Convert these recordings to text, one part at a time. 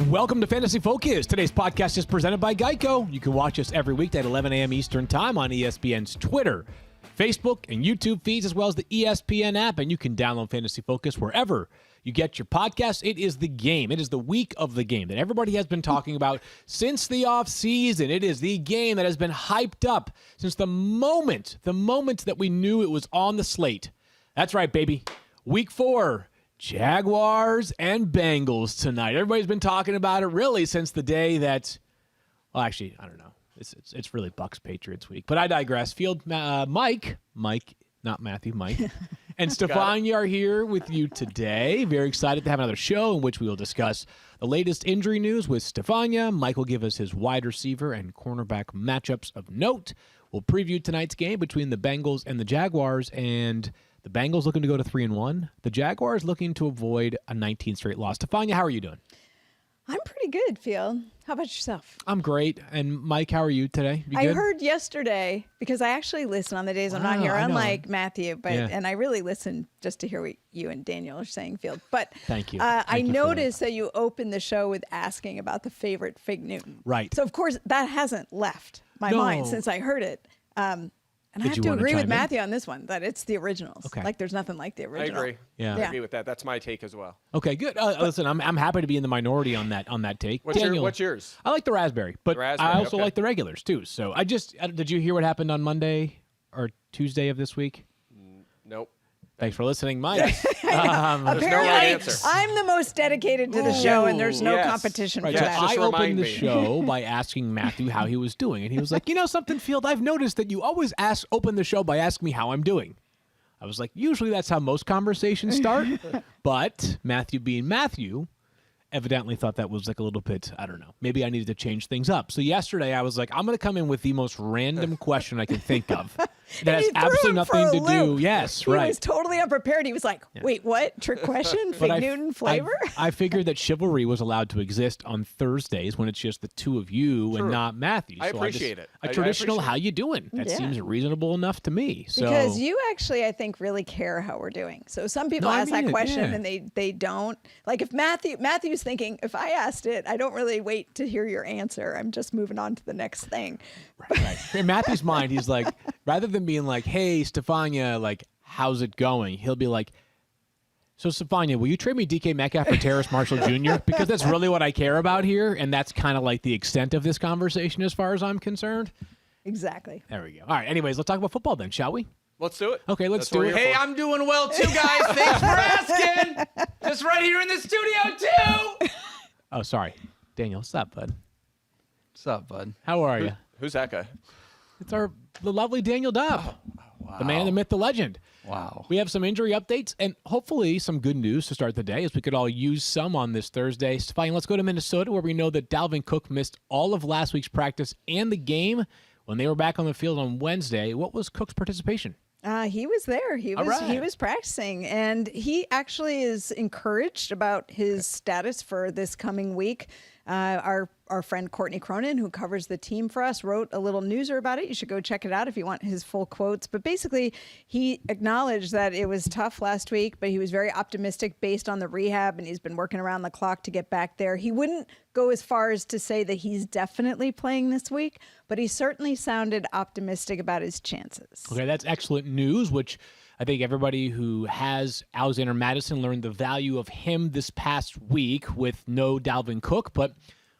Welcome to Fantasy Focus. Today's podcast is presented by Geico. You can watch us every weekday at 11 a.m. Eastern Time on ESPN's Twitter, Facebook, and YouTube feeds, as well as the ESPN app. And you can download Fantasy Focus wherever you get your podcasts. It is the game. It is the week of the game that everybody has been talking about since the offseason. It is the game that has been hyped up since the moment that we knew it was on the slate. That's right, baby. Week 4. Jaguars and Bengals tonight. Everybody's been talking about it really since the day that, well, actually, I don't know. It's really Bucks Patriots week, but I digress. Mike, not Matthew, Mike, and Stephania are here with you today. Very excited to have another show in which we will discuss the latest injury news with Stephania. Mike will give us his wide receiver and cornerback matchups of note. We'll preview tonight's game between the Bengals and the Jaguars, and the Bengals looking to go to 3-1. The Jaguars looking to avoid a 19 straight loss. Stephania, how are you doing? I'm pretty good, Field. How about yourself? I'm great. And Mike, how are you today? You I good? heard yesterday, because I actually listen on the days I'm not here, unlike Matthew, and I really listen just to hear what you and Daniel are saying, Field. But thank you. I noticed that you opened the show with asking about the favorite Fig Newton. Right. So, of course, that hasn't left my mind since I heard it. And I have to agree with Matthew on this one, that it's the originals. Okay. Like, there's nothing like the original. I agree. Yeah. I agree with that. That's my take as well. Okay, good. Listen, I'm happy to be in the minority on that take. What's yours? I like the raspberry, but I also like the regulars, too. So did you hear what happened on Monday or Tuesday of this week? Nope. Thanks for listening, Mike. Apparently, no right answer. I'm the most dedicated to the show, and there's no competition for that. I opened the show by asking Matthew how he was doing, and he was like, "You know something, Field? I've noticed that you always open the show by asking me how I'm doing." I was like, "Usually that's how most conversations start," but Matthew, being Matthew, evidently thought that was like a little bit, I don't know, maybe I needed to change things up. So yesterday I was like, I'm going to come in with the most random question I can think of. That has absolutely nothing to do. Yes, he right. He was totally unprepared. He was like, wait, what? Trick question? Fig Newton flavor? I figured that chivalry was allowed to exist on Thursdays when it's just the two of you and not Matthew. I appreciate it. A traditional, how you doing? That seems reasonable enough to me. So, because you actually, I think, really care how we're doing. So some people ask that question and they don't. Like if Matthew's thinking, if I asked it, I don't really wait to hear your answer. I'm just moving on to the next thing. Right. In Matthew's mind, he's like, rather than being like, hey, Stephania, like, how's it going? He'll be like, so, Stephania, will you trade me DK Metcalf for Terrace Marshall Jr.? Because that's really what I care about here, and that's kind of like the extent of this conversation as far as I'm concerned. Exactly. There we go. All right, anyways, let's talk about football then, shall we? Let's do it. Okay, let's do it. Hey, I'm doing well too, guys. Thanks for asking. Just right here in the studio, too. Oh, sorry. Daniel, what's up, bud? What's up, bud? How are you? Who's that guy? It's the lovely Daniel Dopp. Wow. The man, the myth, the legend. Wow. We have some injury updates and hopefully some good news to start the day, as we could all use some on this Thursday. Fine, let's go to Minnesota, where we know that Dalvin Cook missed all of last week's practice and the game when they were back on the field on Wednesday. What was Cook's participation? He was there. He was practicing, and he actually is encouraged about his status for this coming week. Our friend Courtney Cronin, who covers the team for us, wrote a little newser about it. You should go check it out if you want his full quotes. But basically, he acknowledged that it was tough last week, but he was very optimistic based on the rehab, and he's been working around the clock to get back there. He wouldn't go as far as to say that he's definitely playing this week, but he certainly sounded optimistic about his chances. Okay, that's excellent news, which I think everybody who has Alexander Madison learned the value of him this past week with no Dalvin Cook, but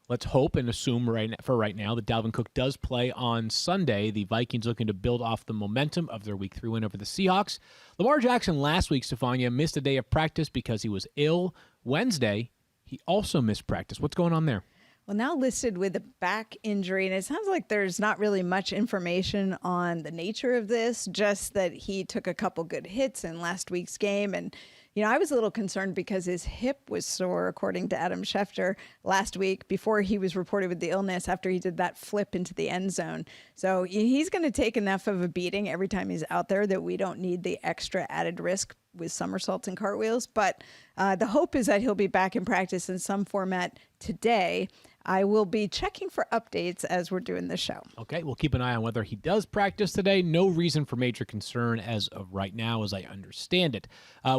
let's hope and assume for right now that Dalvin Cook does play on Sunday. The Vikings looking to build off the momentum of their Week 3 win over the Seahawks. Lamar Jackson last week, Stephania, missed a day of practice because he was ill. Wednesday, he also missed practice. What's going on there? Well, now listed with a back injury, and it sounds like there's not really much information on the nature of this, just that he took a couple good hits in last week's game. And, you know, I was a little concerned because his hip was sore, according to Adam Schefter, last week before he was reported with the illness after he did that flip into the end zone. So he's going to take enough of a beating every time he's out there that we don't need the extra added risk with somersaults and cartwheels. But the hope is that he'll be back in practice in some format today. I will be checking for updates as we're doing the show. Okay, we'll keep an eye on whether he does practice today. No reason for major concern as of right now, as I understand it. I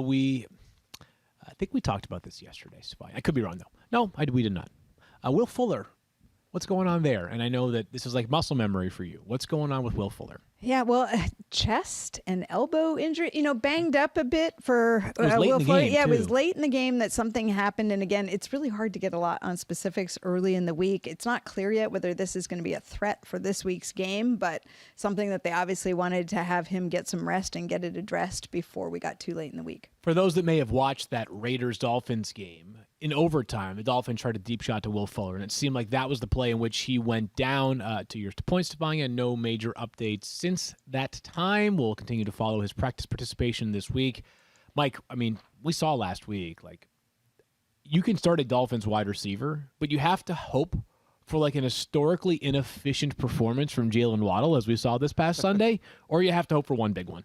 think we talked about this yesterday, Spy. I could be wrong, though. No, we did not. Will Fuller, what's going on there? And I know that this is like muscle memory for you. What's going on with Will Fuller? Yeah, well, chest and elbow injury, banged up a bit for Will Fuller. Yeah, it was late in the game that something happened. And again, it's really hard to get a lot on specifics early in the week. It's not clear yet whether this is going to be a threat for this week's game, but something that they obviously wanted to have him get some rest and get it addressed before we got too late in the week. For those that may have watched that Raiders-Dolphins game, in overtime, the Dolphins tried a deep shot to Will Fuller, and it seemed like that was the play in which he went down. To your point, Stephania, no major updates since that time. We'll continue to follow his practice participation this week. Mike, I mean, we saw last week, like, you can start a Dolphins wide receiver, but you have to hope for, like, an historically inefficient performance from Jalen Waddle, as we saw this past Sunday, or you have to hope for one big one.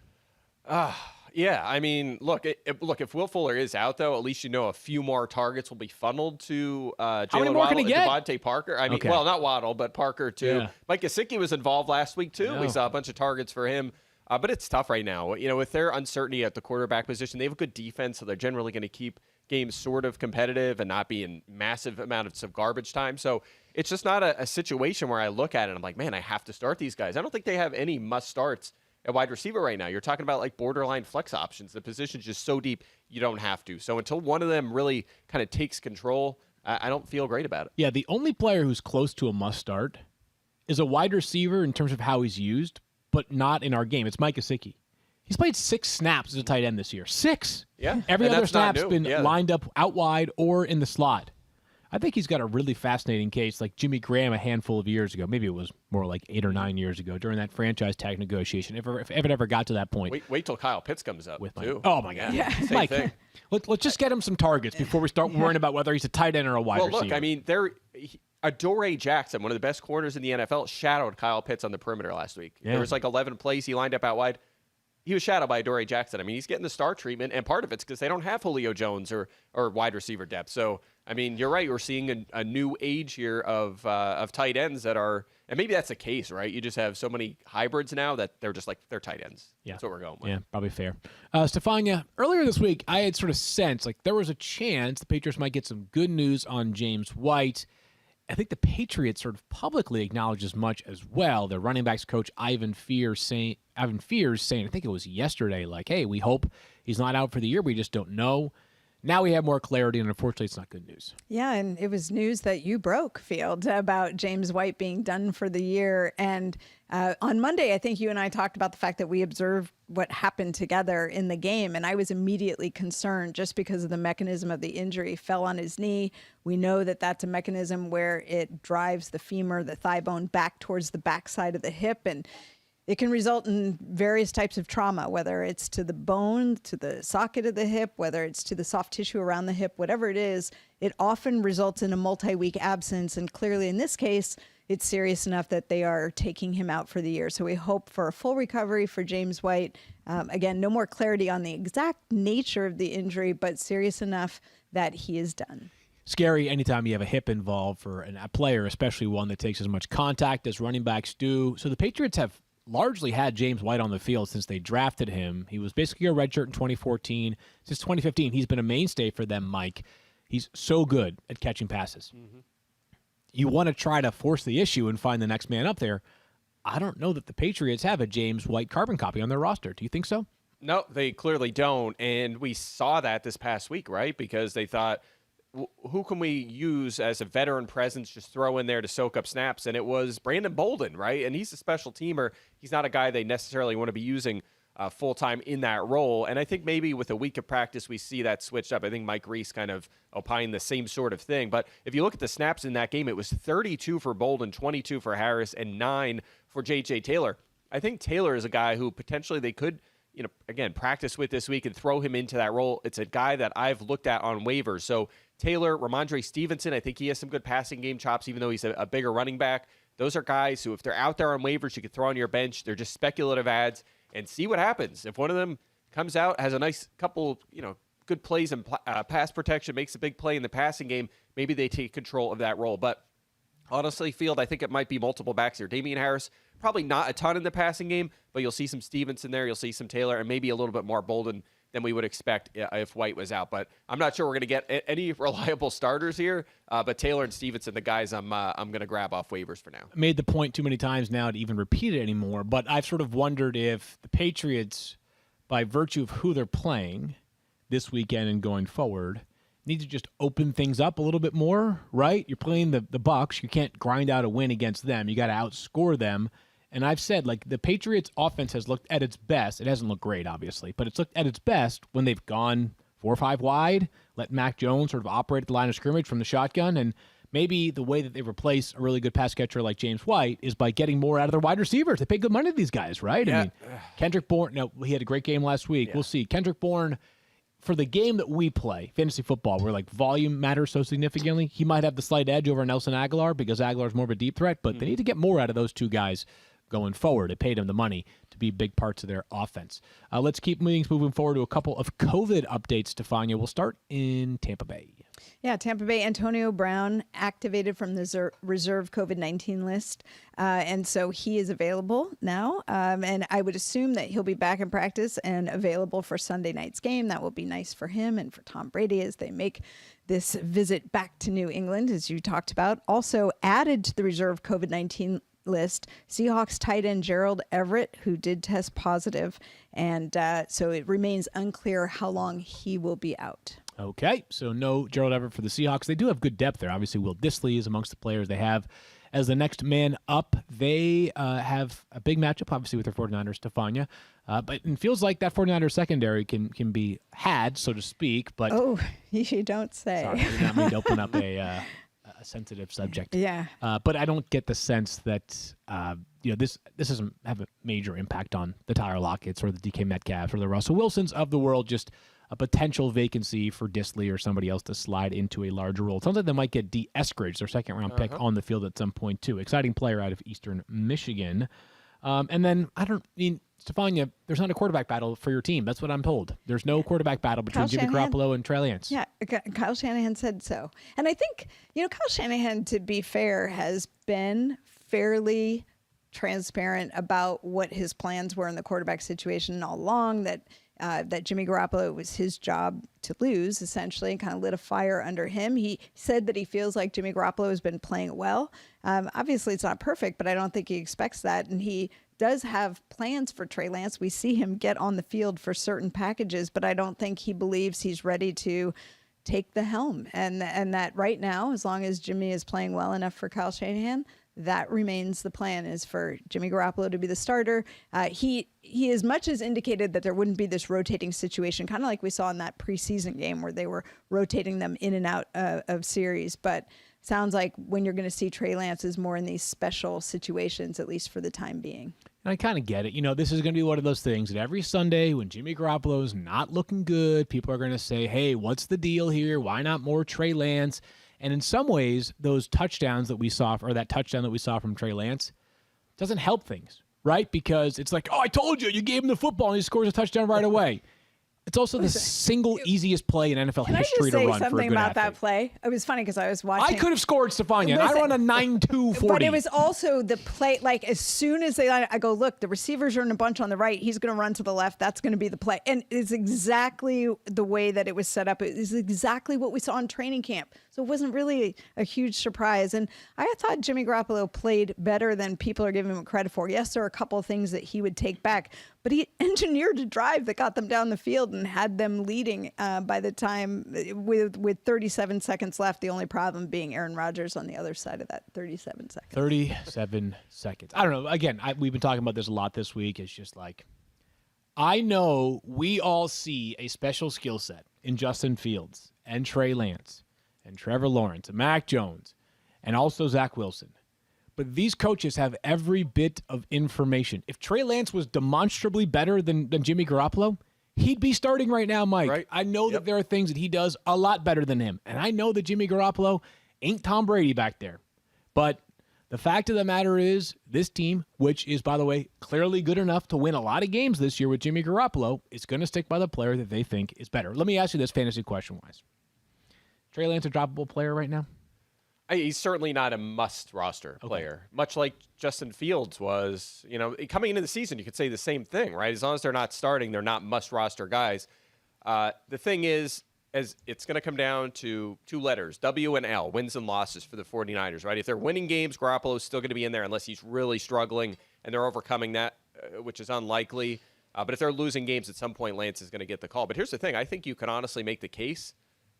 Yeah, I mean, look, if Will Fuller is out, though, at least a few more targets will be funneled to Jalen Waddle and Devontae Parker. I mean, well, not Waddle, but Parker, too. Yeah. Mike Gesicki was involved last week, too. We saw a bunch of targets for him. But it's tough right now. With their uncertainty at the quarterback position, they have a good defense, so they're generally going to keep games sort of competitive and not be in massive amounts of garbage time. So it's just not a situation where I look at it and I'm like, man, I have to start these guys. I don't think they have any must-starts at wide receiver right now. You're talking about like borderline flex options. The position's just so deep, you don't have to. So until one of them really kind of takes control, I don't feel great about it. Yeah, the only player who's close to a must-start is a wide receiver in terms of how he's used, but not in our game. It's Mike Gesicki. He's played 6 snaps as a tight end this year. 6! Yeah. Every other snap's been lined up out wide or in the slot. I think he's got a really fascinating case, like Jimmy Graham a handful of years ago. Maybe it was more like 8 or 9 years ago during that franchise tag negotiation, if it ever got to that point. Wait till Kyle Pitts comes up, too. Oh, my God. Yeah. Mike, thing. let's just get him some targets before we start worrying about whether he's a tight end or a wide receiver. Well, look, I mean, Adoree Jackson, one of the best corners in the NFL, shadowed Kyle Pitts on the perimeter last week. Yeah. There was like 11 plays he lined up out wide. He was shadowed by Adoree Jackson. I mean, he's getting the star treatment, and part of it's because they don't have Julio Jones or wide receiver depth. So, I mean, you're right. We're seeing a new age here of tight ends that are, and maybe that's the case, right? You just have so many hybrids now that they're just like, they're tight ends. Yeah. That's what we're going with. Yeah, probably fair. Stephania, earlier this week, I had sort of sensed like there was a chance the Patriots might get some good news on James White. I think the Patriots sort of publicly acknowledged as much as well. Their running backs coach Ivan Fears saying, I think it was yesterday, like, hey, we hope he's not out for the year. We just don't know. Now we have more clarity, and unfortunately, it's not good news. Yeah, and it was news that you broke, Field, about James White being done for the year. And on Monday, I think you and I talked about the fact that we observed what happened together in the game, and I was immediately concerned just because of the mechanism of the injury. He fell on his knee. We know that that's a mechanism where it drives the femur, the thigh bone, back towards the backside of the hip, and it can result in various types of trauma, whether it's to the bone, to the socket of the hip, whether it's to the soft tissue around the hip, whatever it is, it often results in a multi-week absence. And clearly in this case, it's serious enough that they are taking him out for the year. So we hope for a full recovery for James White. Again, no more clarity on the exact nature of the injury, but serious enough that he is done. Scary anytime you have a hip involved for a player, especially one that takes as much contact as running backs do. So the Patriots have largely had James White on the field since they drafted him. He was basically a redshirt in 2014. Since 2015, he's been a mainstay for them, Mike. He's so good at catching passes. Mm-hmm. You want to try to force the issue and find the next man up there. I don't know that the Patriots have a James White carbon copy on their roster. Do you think so? No, they clearly don't. And we saw that this past week, right? Because they thought, who can we use as a veteran presence, just throw in there to soak up snaps? And it was Brandon Bolden, right? And he's a special teamer. He's not a guy they necessarily want to be using full-time in that role. And I think maybe with a week of practice, we see that switched up. I think Mike Reese kind of opined the same sort of thing. But if you look at the snaps in that game, it was 32 for Bolden, 22 for Harris, and 9 for J.J. Taylor. I think Taylor is a guy who potentially they could, again, practice with this week and throw him into that role. It's a guy that I've looked at on waivers. So Taylor, Ramondre Stevenson, I think he has some good passing game chops, even though he's a bigger running back. Those are guys who, if they're out there on waivers, you could throw on your bench. They're just speculative ads and see what happens. If one of them comes out, has a nice couple, good plays and pass protection, makes a big play in the passing game, maybe they take control of that role. But honestly, Field, I think it might be multiple backs here. Damian Harris, probably not a ton in the passing game, but you'll see some Stevenson there, you'll see some Taylor, and maybe a little bit more Bolden than we would expect if White was out. But I'm not sure we're going to get any reliable starters here. But Taylor and Stevenson, the guys I'm going to grab off waivers for now. I made the point too many times now to even repeat it anymore, but I've sort of wondered if the Patriots, by virtue of who they're playing this weekend and going forward, need to just open things up a little bit more, right? You're playing the Bucs. You can't grind out a win against them. You got to outscore them. And I've said, like, the Patriots' offense has looked at its best. It hasn't looked great, obviously, but it's looked at its best when they've gone 4 or 5 wide, let Mac Jones sort of operate at the line of scrimmage from the shotgun, and maybe the way that they replace a really good pass catcher like James White is by getting more out of their wide receivers. They pay good money to these guys, right? Yeah. I mean, Kendrick Bourne, no, he had a great game last week. Yeah. We'll see. Kendrick Bourne, for the game that we play, fantasy football, where like volume matters so significantly, he might have the slight edge over Nelson Aguilar because Aguilar's more of a deep threat, but they need to get more out of those two guys going forward. It paid him the money to be big parts of their offense. Let's keep moving forward to a couple of COVID updates, Stephania. We'll start in Tampa Bay. Yeah, Tampa Bay, Antonio Brown activated from the reserve COVID-19 list. And so he is available now. And I would assume that he'll be back in practice and available for Sunday night's game. That will be nice for him and for Tom Brady as they make this visit back to New England, as you talked about. Also added to the reserve COVID-19 list, Seahawks tight end Gerald Everett, who did test positive. And so it remains unclear how long he will be out. Okay, so no Gerald Everett for the Seahawks. They do have good depth there. Obviously, Will Dissly is amongst the players they have as the next man up. They have a big matchup, obviously, with their 49ers, Stephania. But it feels like that 49ers secondary can be had, so to speak. But Oh, you don't say. sorry, I did not mean to open up a sensitive subject. Yeah. But I don't get the sense that this doesn't have a major impact on the Tyler Lockett's or the DK Metcalfs or the Russell Wilsons of the world. Just a potential vacancy for Dissly or somebody else to slide into a larger role. It sounds like they might get D. Eskridge, their second-round pick, on the field at some point, too. Exciting player out of Eastern Michigan. And then, Stephania, there's not a quarterback battle for your team. That's what I'm told. There's no quarterback battle between Jimmy Garoppolo and Trey Lance. Yeah, Kyle Shanahan said so. And I think, Kyle Shanahan, to be fair, has been fairly transparent about what his plans were in the quarterback situation all along, that Jimmy Garoppolo was his job to lose, essentially, and kind of lit a fire under him. He said that he feels like Jimmy Garoppolo has been playing well. Obviously, it's not perfect, but I don't think he expects that. And he does have plans for Trey Lance. We see him get on the field for certain packages, but I don't think he believes he's ready to take the helm. And that right now, as long as Jimmy is playing well enough for Kyle Shanahan, that remains the plan, is for Jimmy Garoppolo to be the starter. He as much as indicated that there wouldn't be this rotating situation, kind of like we saw in that preseason game where they were rotating them in and out of series. But sounds like when you're going to see Trey Lance is more in these special situations, at least for the time being. And I kind of get it. This is going to be one of those things that every Sunday when Jimmy Garoppolo is not looking good, people are going to say, hey, what's the deal here? Why not more Trey Lance? And in some ways, those touchdowns that we saw, or that touchdown that we saw from Trey Lance, doesn't help things, right? Because it's like, oh, I told you, you gave him the football and he scores a touchdown right away. It's also the single easiest play in NFL history to run for a good athlete. Can I just say something about that play? It was funny because I was watching. I could have scored, Stephania, and I run a 9.2 40. But it was also the play, like as soon as I go, look, the receivers are in a bunch on the right. He's going to run to the left. That's going to be the play. And it's exactly the way that it was set up. It is exactly what we saw in training camp. So it wasn't really a huge surprise. And I thought Jimmy Garoppolo played better than people are giving him credit for. Yes, there are a couple of things that he would take back, but he engineered a drive that got them down the field and had them leading by the time with 37 seconds left. The only problem being Aaron Rodgers on the other side of that 37 seconds. 37 seconds. I don't know. Again, we've been talking about this a lot this week. It's just like, I know we all see a special skill set in Justin Fields and Trey Lance and Trevor Lawrence and Mac Jones and also Zach Wilson. But these coaches have every bit of information. If Trey Lance was demonstrably better than Jimmy Garoppolo, he'd be starting right now, Mike. Right. I know that there are things that he does a lot better than him. And I know that Jimmy Garoppolo ain't Tom Brady back there. But the fact of the matter is, this team, which is, by the way, clearly good enough to win a lot of games this year with Jimmy Garoppolo, is going to stick by the player that they think is better. Let me ask you this fantasy question-wise. Trey Lance a droppable player right now? He's certainly not a must-roster player, much like Justin Fields was. Coming into the season, you could say the same thing, right? As long as they're not starting, they're not must-roster guys. The thing is, as it's going to come down to two letters, W and L, wins and losses for the 49ers, right? If they're winning games, Garoppolo's still going to be in there unless he's really struggling and they're overcoming that, which is unlikely. But if they're losing games at some point, Lance is going to get the call. But here's the thing. I think you can honestly make the case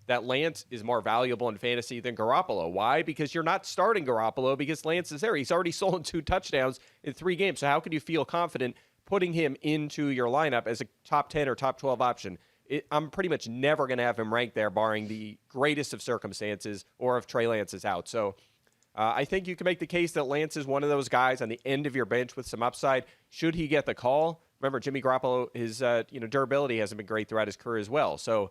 that Lance is more valuable in fantasy than Garoppolo. Why? Because you're not starting Garoppolo because Lance is there. He's already stolen 2 touchdowns in 3 games. So how could you feel confident putting him into your lineup as a top 10 or top 12 option? I'm pretty much never going to have him ranked there, barring the greatest of circumstances or if Trey Lance is out. So I think you can make the case that Lance is one of those guys on the end of your bench with some upside. Should he get the call? Remember, Jimmy Garoppolo, his durability hasn't been great throughout his career as well. So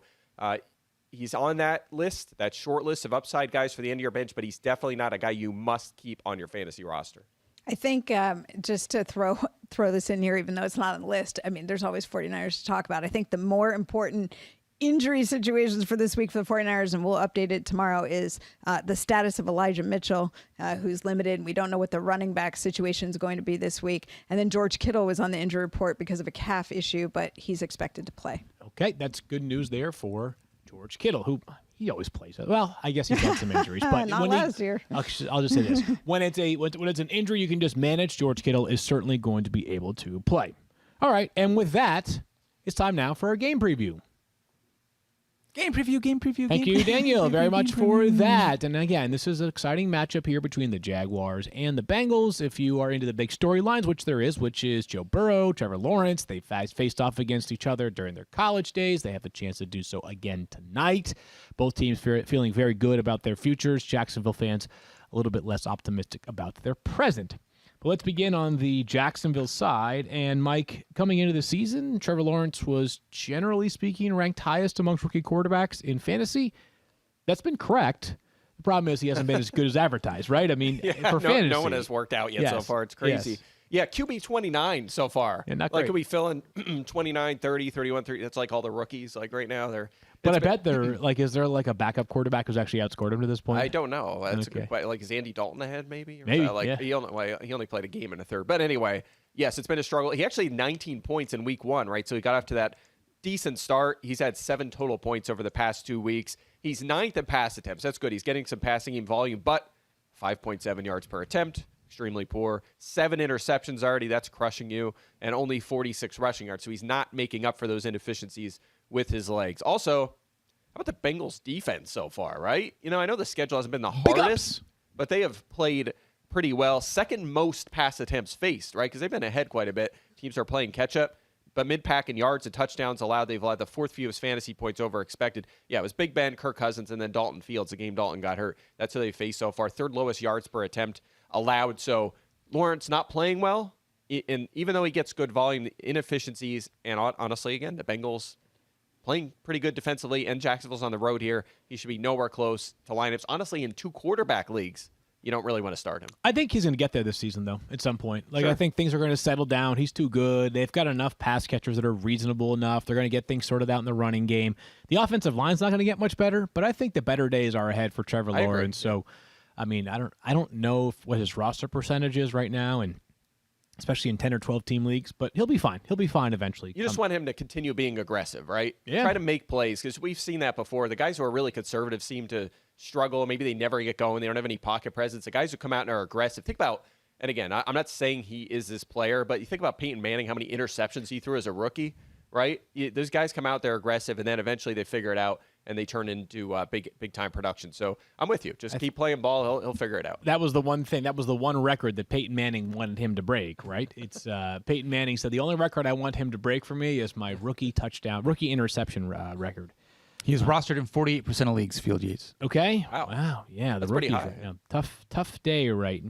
he's on that list, that short list of upside guys for the end of your bench, but he's definitely not a guy you must keep on your fantasy roster. I think just to throw this in here, even though it's not on the list, I mean, there's always 49ers to talk about. I think the more important injury situations for this week for the 49ers, and we'll update it tomorrow, is the status of Elijah Mitchell, who's limited. We don't know what the running back situation is going to be this week. And then George Kittle was on the injury report because of a calf issue, but he's expected to play. Okay, that's good news there for George Kittle, who he always plays. Well, I guess he's had some injuries, but not last year. I'll just say this: when it's an injury you can just manage, George Kittle is certainly going to be able to play. All right, and with that, it's time now for a game preview. Game preview. Thank you, Daniel, very much for that. And again, this is an exciting matchup here between the Jaguars and the Bengals. If you are into the big storylines, which there is, which is Joe Burrow, Trevor Lawrence, they faced off against each other during their college days. They have a chance to do so again tonight. Both teams feeling very good about their futures. Jacksonville fans a little bit less optimistic about their present. But let's begin on the Jacksonville side. And Mike, coming into the season, Trevor Lawrence was, generally speaking, ranked highest amongst rookie quarterbacks in fantasy. That's been correct. The problem is he hasn't been as good as advertised, right? I mean, for fantasy. No one has worked out yet so far. It's crazy. Yes. Yeah, QB 29 so far. Yeah, not like, great. could we fill in 29, 30, 31, 30? That's like all the rookies. Like right now, But I bet they're like, is there like a backup quarterback who's actually outscored him to this point? I don't know. That's Okay. a good question. Like, is Andy Dalton ahead maybe? Or Maybe, like, yeah. he only played a game in a third. But anyway, yes, it's been a struggle. He actually had 19 points in week 1, right? So he got off to that decent start. He's had 7 total points over the past 2 weeks. He's 9th in pass attempts. That's good. He's getting some passing game volume, but 5.7 yards per attempt. Extremely poor. 7 interceptions already. That's crushing you. And only 46 rushing yards. So he's not making up for those inefficiencies with his legs. Also, how about the Bengals defense so far, right? I know the schedule hasn't been the hardest, but they have played pretty well. Second most pass attempts faced, right? Because they've been ahead quite a bit. Teams are playing catch-up. But mid-pack and yards and touchdowns allowed, they've allowed the 4th fewest fantasy points over expected. Yeah, it was Big Ben, Kirk Cousins, and then Dalton Fields, the game Dalton got hurt. That's who they faced so far. 3rd lowest yards per attempt allowed. So Lawrence not playing well, and even though he gets good volume, the inefficiencies, and honestly, again, the Bengals playing pretty good defensively, and Jacksonville's on the road here. He should be nowhere close to lineups. Honestly, in 2 quarterback leagues, you don't really want to start him. I think he's going to get there this season, though, at some point. Sure. I think things are going to settle down. He's too good. They've got enough pass catchers that are reasonable enough. They're going to get things sorted out in the running game. The offensive line's not going to get much better, but I think the better days are ahead for Trevor Lawrence. So, I mean, I don't know what his roster percentage is right now, and especially in 10 or 12 team leagues, but he'll be fine. He'll be fine eventually. You just want him to continue being aggressive, right? Yeah. Try to make plays, because we've seen that before. The guys who are really conservative seem to struggle. Maybe they never get going. They don't have any pocket presence. The guys who come out and are aggressive. Think about, and again, I'm not saying he is this player, but you think about Peyton Manning, how many interceptions he threw as a rookie, right? Those guys come out, they're aggressive, and then eventually they figure it out, and they turn into big time production. So I'm with you. Just keep playing ball. He'll figure it out. That was the one thing. That was the one record that Peyton Manning wanted him to break, right? It's Peyton Manning said, the only record I want him to break for me is my rookie interception record. He is rostered in 48% of leagues, Field Yates. Okay. Wow. Yeah, the That's pretty rookies. high. Tough day right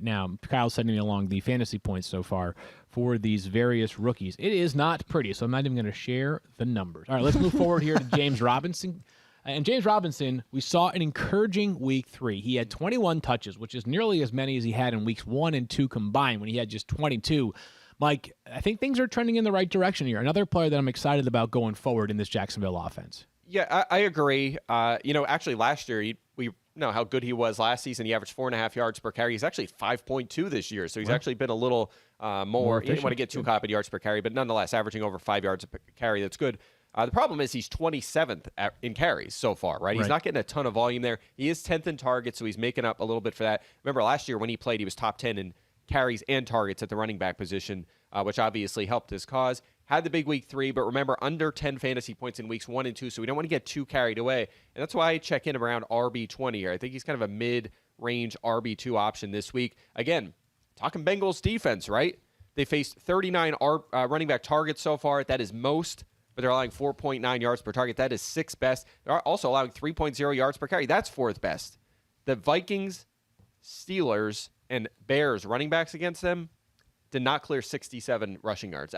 now. Kyle's sending me along the fantasy points so far for these various rookies. It is not pretty, so I'm not even going to share the numbers. All right, let's move forward here to James Robinson. And James Robinson, we saw an encouraging week 3. He had 21 touches, which is nearly as many as he had in weeks 1 and 2 combined when he had just 22. Mike, I think things are trending in the right direction here. Another player that I'm excited about going forward in this Jacksonville offense. Yeah, I agree. Actually, last year, we know how good he was last season. He averaged 4.5 yards per carry. He's actually 5.2 this year, so he's actually been a little more. He didn't want to get too caught in yards per carry, but nonetheless, averaging over 5 yards per carry. That's good. The problem is he's 27th in carries so far, right? He's not getting a ton of volume there. He is 10th in targets, so he's making up a little bit for that. Remember last year when he played, he was top 10 in carries and targets at the running back position, which obviously helped his cause. Had the big week 3, but remember, under 10 fantasy points in weeks 1 and 2, so we don't want to get too carried away. And that's why I check in around RB20 here. I think he's kind of a mid-range RB2 option this week. Again, talking Bengals defense, right? They faced 39 running back targets so far. That is most, but they're allowing 4.9 yards per target. That is 6th best. They're also allowing 3.0 yards per carry. That's 4th best. The Vikings, Steelers, and Bears running backs against them did not clear 67 rushing yards.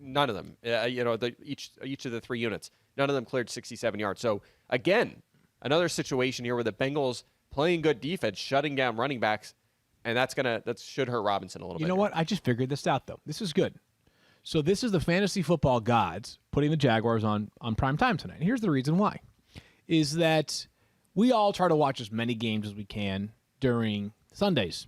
None of them. Each of the 3 units, none of them cleared 67 yards. So again, another situation here where the Bengals playing good defense, shutting down running backs, and that should hurt Robinson a little bit. You know what? I just figured this out though. This is good. So this is the fantasy football gods putting the Jaguars on prime time tonight. And here's the reason why: is that we all try to watch as many games as we can during Sundays.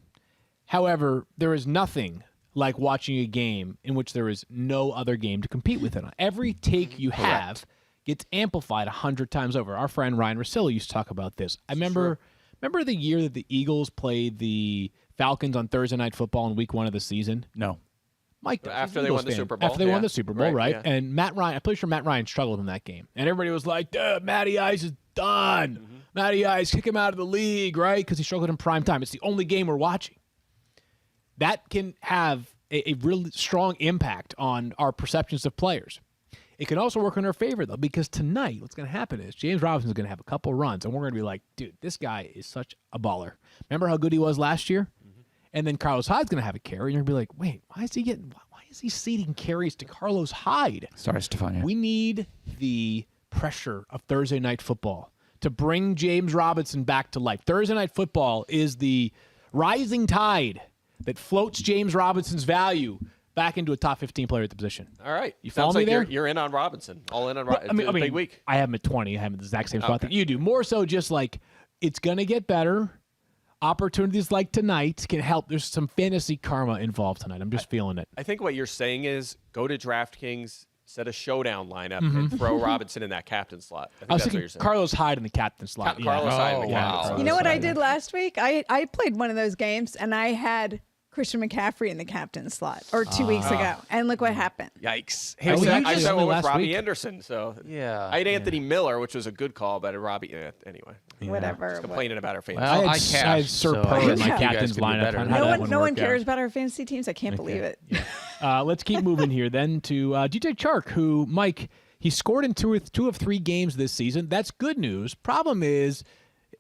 However, there is nothing like watching a game in which there is no other game to compete with it on. Every take you have gets amplified 100 times over. Our friend Ryan Russillo used to talk about this. I remember the year that the Eagles played the Falcons on Thursday Night Football in week 1 of the season? No. Mike, after they won the Super Bowl. After they won the Super Bowl, right? Yeah. And Matt Ryan, I'm pretty sure Matt Ryan struggled in that game. And everybody was like, Matty Ice is done. Mm-hmm. Matty Ice, kick him out of the league, right? Because he struggled in prime time. It's the only game we're watching. That can have a really strong impact on our perceptions of players. It can also work in our favor, though, because tonight what's going to happen is James Robinson's going to have a couple runs, and we're going to be like, dude, this guy is such a baller. Remember how good he was last year? Mm-hmm. And then Carlos Hyde's going to have a carry, and you're going to be like, wait, why is he ceding carries to Carlos Hyde? Sorry, Stephania. We need the pressure of Thursday Night Football to bring James Robinson back to life. Thursday Night Football is the rising tide that floats James Robinson's value back into a top 15 player at the position. All right. You follow Sounds me like there? You're in on Robinson. All in on Robinson. I mean, big week. I have him at 20. I have him at the exact same spot that you do. More so just like it's going to get better. Opportunities like tonight can help. There's some fantasy karma involved tonight. I'm just feeling it. I think what you're saying is go to DraftKings, set a showdown lineup, and throw Robinson in that captain slot. I think I was that's what thinking you're saying. Carlos Hyde in the captain slot. Carlos Hyde in the Yeah, captain slot. You know what I did last week? I played one of those games, and I had Christian McCaffrey in the captain slot, or 2 weeks ago, and look what happened. Yikes. Hey, I well, said you just I went with last Robbie week. Anderson. So Yeah. I had Anthony Miller, which was a good call, but Robbie, anyway. Whatever. Just complaining about our fans. Well, I I had cashed, Sir so Purr I in guess my you guys captain's can do lineup. better. On No how that one, one no one worked out. cares about our fantasy teams. I can't believe it. Let's keep moving here then to DJ Chark, who, Mike, he scored in two of 3 games this season. That's good news. Problem is,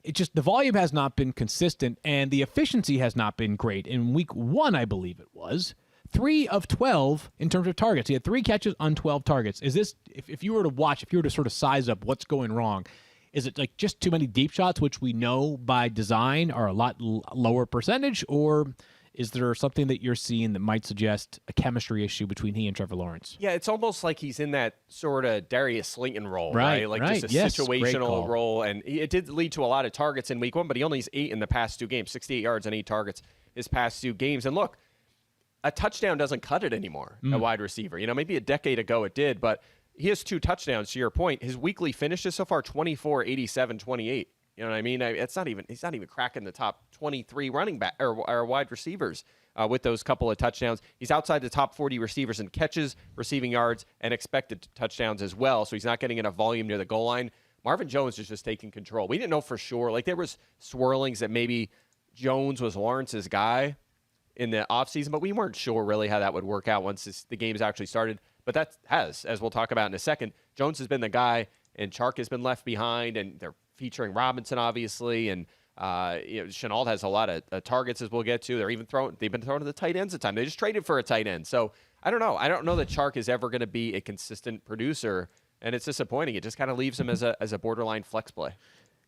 the volume has not been consistent and the efficiency has not been great. In week 1, I believe it was 3 of 12 in terms of targets. He had 3 catches on 12 targets. Is this, if you were to sort of size up what's going wrong, is it like just too many deep shots, which we know by design are a lot lower percentage, or is there something that you're seeing that might suggest a chemistry issue between he and Trevor Lawrence? Yeah, it's almost like he's in that sort of Darius Slayton role, Right, right? Like right. just a Yes, great situational call. role. And it did lead to a lot of targets in week 1, but he only has 8 in the past 2 games, 68 yards and 8 targets his past 2 games. And look, a touchdown doesn't cut it anymore, a wide receiver. Maybe a decade ago it did, but he has 2 touchdowns, to your point. His weekly finishes so far, 24, 87, 28. You know what I mean? He's not even cracking the top 23 running back or wide receivers with those couple of touchdowns. He's outside the top 40 receivers in catches, receiving yards, and expected touchdowns as well. So he's not getting enough volume near the goal line. Marvin Jones is just taking control. We didn't know for sure. Like there was swirlings that maybe Jones was Lawrence's guy in the offseason, but we weren't sure really how that would work out once the games actually started. But that has, as we'll talk about in a second, Jones has been the guy, and Chark has been left behind, and they're featuring Robinson, obviously, and Chenault has a lot of targets, as we'll get to. They've been throwing to the tight ends at time. They just traded for a tight end. So I don't know. I don't know that Chark is ever going to be a consistent producer, and it's disappointing. It just kind of leaves him as a borderline flex play.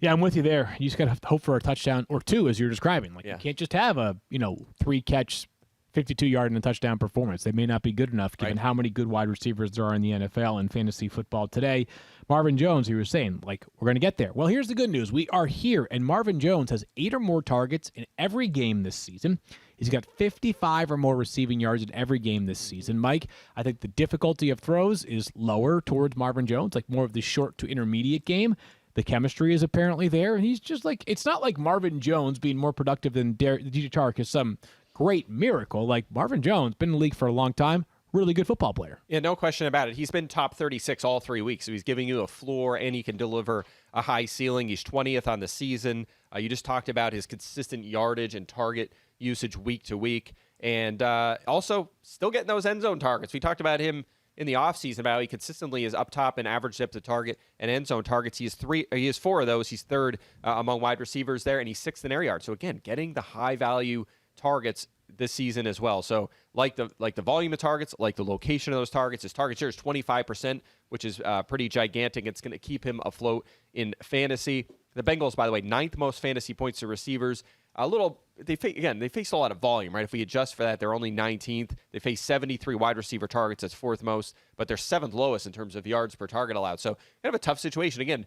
Yeah, I'm with you there. You just got to hope for a touchdown or 2, as you're describing. Like you can't just have a 3-catch, 52-yard and a touchdown performance. They may not be good enough given how many good wide receivers there are in the NFL and fantasy football today. Marvin Jones, he was saying, like, we're going to get there. Well, here's the good news. We are here, and Marvin Jones has 8 or more targets in every game this season. He's got 55 or more receiving yards in every game this season. Mike, I think the difficulty of throws is lower towards Marvin Jones, like more of the short to intermediate game. The chemistry is apparently there, and he's just like, it's not like Marvin Jones being more productive than DJ Chark is some great miracle. Like, Marvin Jones, been in the league for a long time, really good football player. Yeah, no question about it. He's been top 36 all 3 weeks, so he's giving you a floor, and he can deliver a high ceiling. He's 20th on the season. You just talked about his consistent yardage and target usage week to week, and also still getting those end zone targets. We talked about him in the offseason about how he consistently is up top in average depth of target and end zone targets. He has 4 of those. He's third among wide receivers there, and he's 6th in air yards. So again, getting the high value targets this season as well. So like the volume of targets, like the location of those targets, his target share is 25%, which is pretty gigantic. It's going to keep him afloat in fantasy. The Bengals, by the way, 9th most fantasy points to receivers. They faced a lot of volume, right? If we adjust for that, they're only 19th. They face 73 wide receiver targets. That's 4th most, but they're 7th lowest in terms of yards per target allowed. So kind of a tough situation. Again,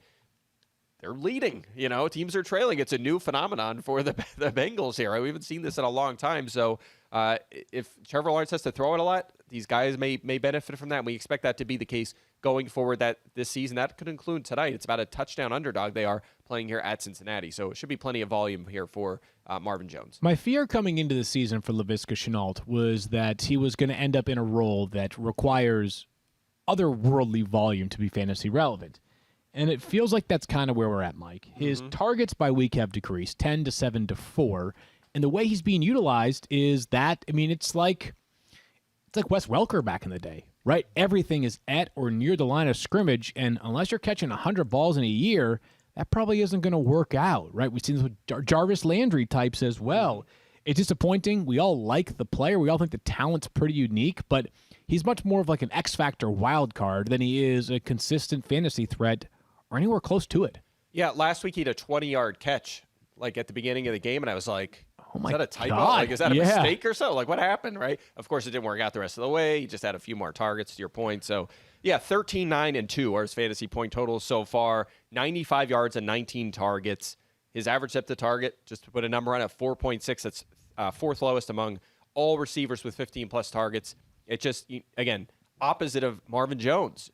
they're leading. Teams are trailing. It's a new phenomenon for the Bengals here. Right? We haven't seen this in a long time. So if Trevor Lawrence has to throw it a lot, these guys may benefit from that. And we expect that to be the case going forward this season. That could include tonight. It's about a touchdown underdog they are playing here at Cincinnati. So it should be plenty of volume here for Marvin Jones. My fear coming into the season for Laviska Shenault was that he was going to end up in a role that requires otherworldly volume to be fantasy relevant. And it feels like that's kind of where we're at, Mike. His targets by week have decreased 10 to 7 to 4. And the way he's being utilized is that, it's like Wes Welker back in the day, right? Everything is at or near the line of scrimmage. And unless you're catching 100 balls in a year, that probably isn't going to work out, right? We've seen this with Jarvis Landry types as well. It's disappointing. We all like the player. We all think the talent's pretty unique, but he's much more of like an X-Factor wild card than he is a consistent fantasy threat or anywhere close to it. Yeah, last week he had a 20-yard catch, like at the beginning of the game, and I was like, oh my is that a typo? God. Like, is that a mistake or so? Like, what happened, right? Of course, it didn't work out the rest of the way. He just had a few more targets, to your point. So, yeah, 13, 9, and 2 are his fantasy point totals so far. 95 yards and 19 targets. His average depth of target, just to put a number on it, 4.6. That's 4th lowest among all receivers with 15-plus targets. It just, again, opposite of Marvin Jones.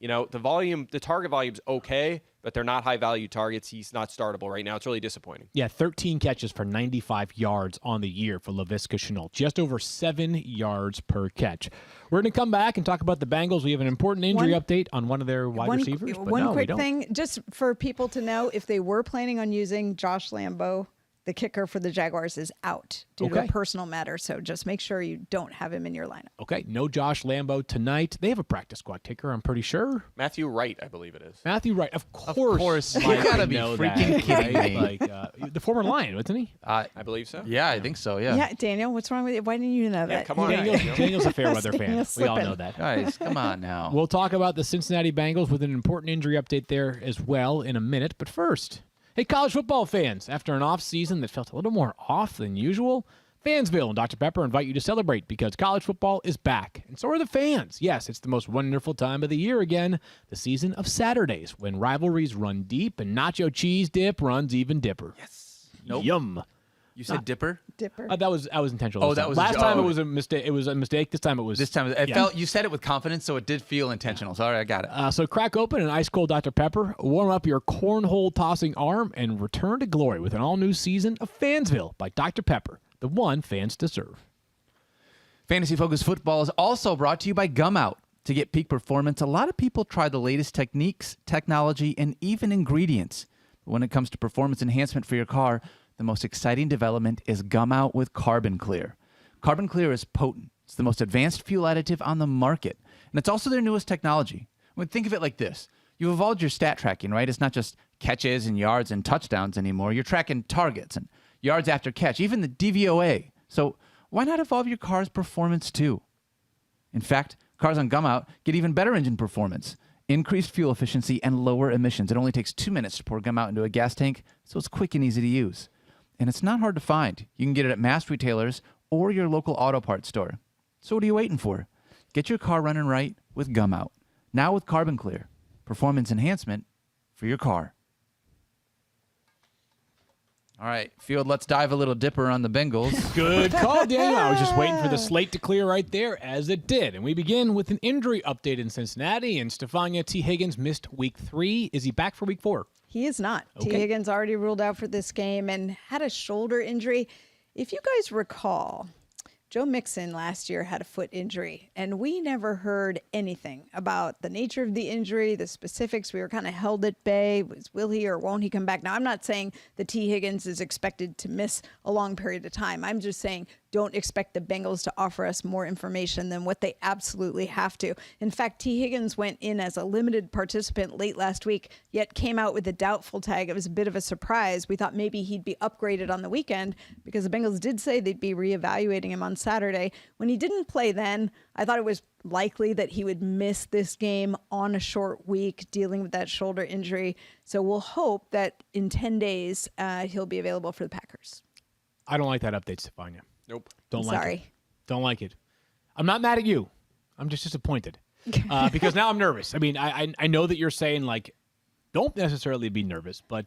The target volume's okay, but they're not high-value targets. He's not startable right now. It's really disappointing. Yeah, 13 catches for 95 yards on the year for Laviska Shenault. Just over 7 yards per catch. We're going to come back and talk about the Bengals. We have an important injury update on one of their wide receivers. One quick thing, just for people to know, if they were planning on using Josh Lambo, the kicker for the Jaguars is out due to a personal matter. So just make sure you don't have him in your lineup. Okay, no Josh Lambo tonight. They have a practice squad kicker, I'm pretty sure. Matthew Wright, I believe it is. Matthew Wright, of course. You gotta be freaking kidding me. The former Lion, wasn't he? I believe so. Yeah, I think so, yeah. Yeah, Daniel, what's wrong with you? Why didn't you know that? Come on. Daniel's a fair weather fan. Daniel's We all slipping. know that. Guys, come on now. We'll talk about the Cincinnati Bengals with an important injury update there as well in a minute. But first, hey, college football fans, after an off season that felt a little more off than usual, Fansville and Dr. Pepper invite you to celebrate because college football is back. And so are the fans. Yes, it's the most wonderful time of the year again, the season of Saturdays, when rivalries run deep and nacho cheese dip runs even dipper. Yes. Nope. Yum. You said dipper? Dipper. That was intentional. Oh, this that time. was a last joke. time it was a mistake. It was a mistake. This time it was. This time, it felt, you said it with confidence, so it did feel intentional. So, all right, I got it. So crack open an ice cold Dr. Pepper, warm up your cornhole tossing arm, and return to glory with an all new season of Fansville by Dr. Pepper, the one fans deserve. Fantasy Focus Football is also brought to you by Gum Out. To get peak performance, a lot of people try the latest techniques, technology, and even ingredients. But when it comes to performance enhancement for your car, the most exciting development is Gum Out with Carbon Clear. Carbon Clear is potent. It's the most advanced fuel additive on the market. And it's also their newest technology. I mean, think of it like this. You've evolved your stat tracking, right? It's not just catches and yards and touchdowns anymore. You're tracking targets and yards after catch, even the DVOA. So why not evolve your car's performance too? In fact, cars on Gum Out get even better engine performance, increased fuel efficiency, and lower emissions. It only takes 2 minutes to pour Gum Out into a gas tank, so it's quick and easy to use. And it's not hard to find. You can get it at mass retailers or your local auto parts store. So what are you waiting for? Get your car running right with Gum Out. Now with Carbon Clear. Performance enhancement for your car. All right, Field, let's dive a little dipper on the Bengals. Good call, Daniel. I was just waiting for the slate to clear right there, as it did. And we begin with an injury update in Cincinnati. And Stephania T. Higgins missed week 3. Is he back for week 4? He is not. Okay. T. Higgins already ruled out for this game and had a shoulder injury. If you guys recall, Joe Mixon last year had a foot injury, and we never heard anything about the nature of the injury, the specifics. We were kind of held at bay. Will he or won't he come back? Now, I'm not saying that T. Higgins is expected to miss a long period of time. I'm just saying don't expect the Bengals to offer us more information than what they absolutely have to. In fact, T. Higgins went in as a limited participant late last week, yet came out with a doubtful tag. It was a bit of a surprise. We thought maybe he'd be upgraded on the weekend because the Bengals did say they'd be reevaluating him on Saturday. When he didn't play then, I thought it was likely that he would miss this game on a short week dealing with that shoulder injury. So we'll hope that in 10 days he'll be available for the Packers. I don't like that update, Stephania. Nope. Don't like Sorry. it. Don't like it. I'm not mad at you. I'm just disappointed because now I'm nervous. I mean, I know that you're saying, like, don't necessarily be nervous, but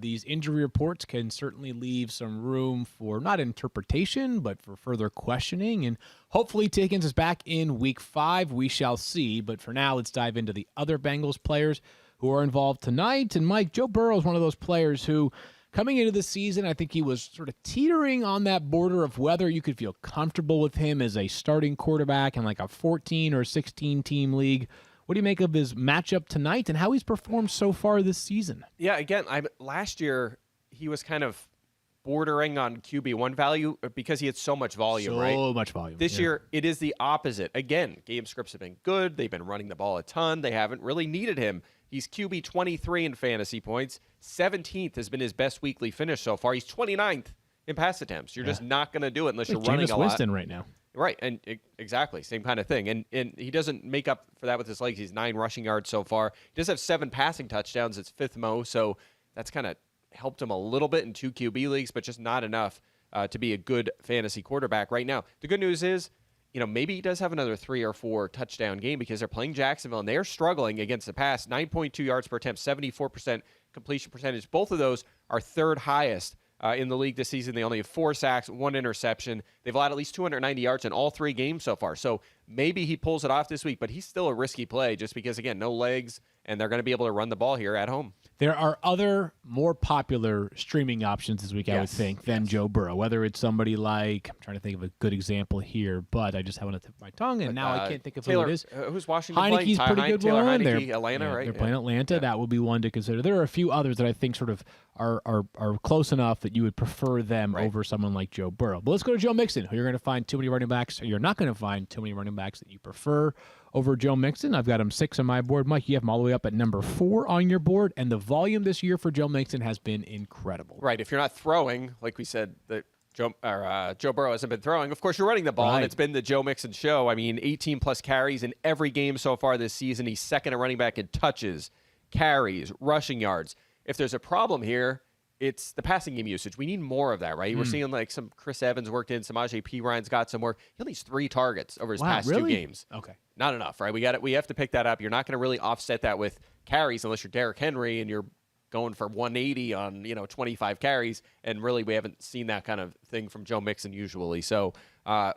these injury reports can certainly leave some room for not interpretation, but for further questioning. And hopefully Higgins is back in week 5. We shall see. But for now, let's dive into the other Bengals players who are involved tonight. And Mike, Joe Burrow is one of those players who, coming into the season, I think he was sort of teetering on that border of whether you could feel comfortable with him as a starting quarterback in like a 14 or 16 team league. What do you make of his matchup tonight and how he's performed so far this season? Yeah, again, last year he was kind of bordering on QB1 value because he had so much volume, right? So much volume. This year, it is the opposite. Again, game scripts have been good. They've been running the ball a ton. They haven't really needed him. He's QB 23 in fantasy points. 17th has been his best weekly finish so far. He's 29th in pass attempts. You're just not going to do it unless you're running a lot. Winston right now. Right, and exactly, same kind of thing. And he doesn't make up for that with his legs. He's 9 rushing yards so far. He does have 7 passing touchdowns. It's 5th most, so that's kind of helped him a little bit in 2 QB leagues, but just not enough to be a good fantasy quarterback right now. The good news is, maybe he does have another 3 or 4 touchdown game because they're playing Jacksonville, and they are struggling against the pass. 9.2 yards per attempt, 74% completion percentage. Both of those are 3rd highest in the league this season. They only have 4 sacks, 1 interception. They've allowed at least 290 yards in all 3 games so far. So maybe he pulls it off this week, but he's still a risky play just because, again, no legs, and they're going to be able to run the ball here at home. There are other more popular streaming options this week, I would think, than Joe Burrow. Whether it's somebody like, I'm trying to think of a good example here, but I just have one at the tip of my tongue, and now I can't think of who it is. Who's Washington Heineke's playing? pretty good Taylor one. Heineke, Atlanta, right? They're playing Atlanta. Yeah. That would be one to consider. There are a few others that I think sort of are close enough that you would prefer them over someone like Joe Burrow. But let's go to Joe Mixon, who you're going to find too many running backs, or you're not going to find too many running backs that you prefer over Joe Mixon. I've got him 6 on my board. Mike, you have him all the way up at number 4 on your board, and the volume this year for Joe Mixon has been incredible. Right. If you're not throwing, like we said, that Joe Burrow hasn't been throwing, of course you're running the ball, and it's been the Joe Mixon show. I mean, 18-plus carries in every game so far this season. He's second at running back in touches, carries, rushing yards. If there's a problem here, it's the passing game usage. We need more of that, right? We're seeing like some Chris Evans worked in, some Samaje Perine's got some work. He only has 3 targets over his past 2 games. Okay. Not enough, right? We have to pick that up. You're not going to really offset that with carries unless you're Derrick Henry and you're going for 180 on 25 carries. And really, we haven't seen that kind of thing from Joe Mixon usually. So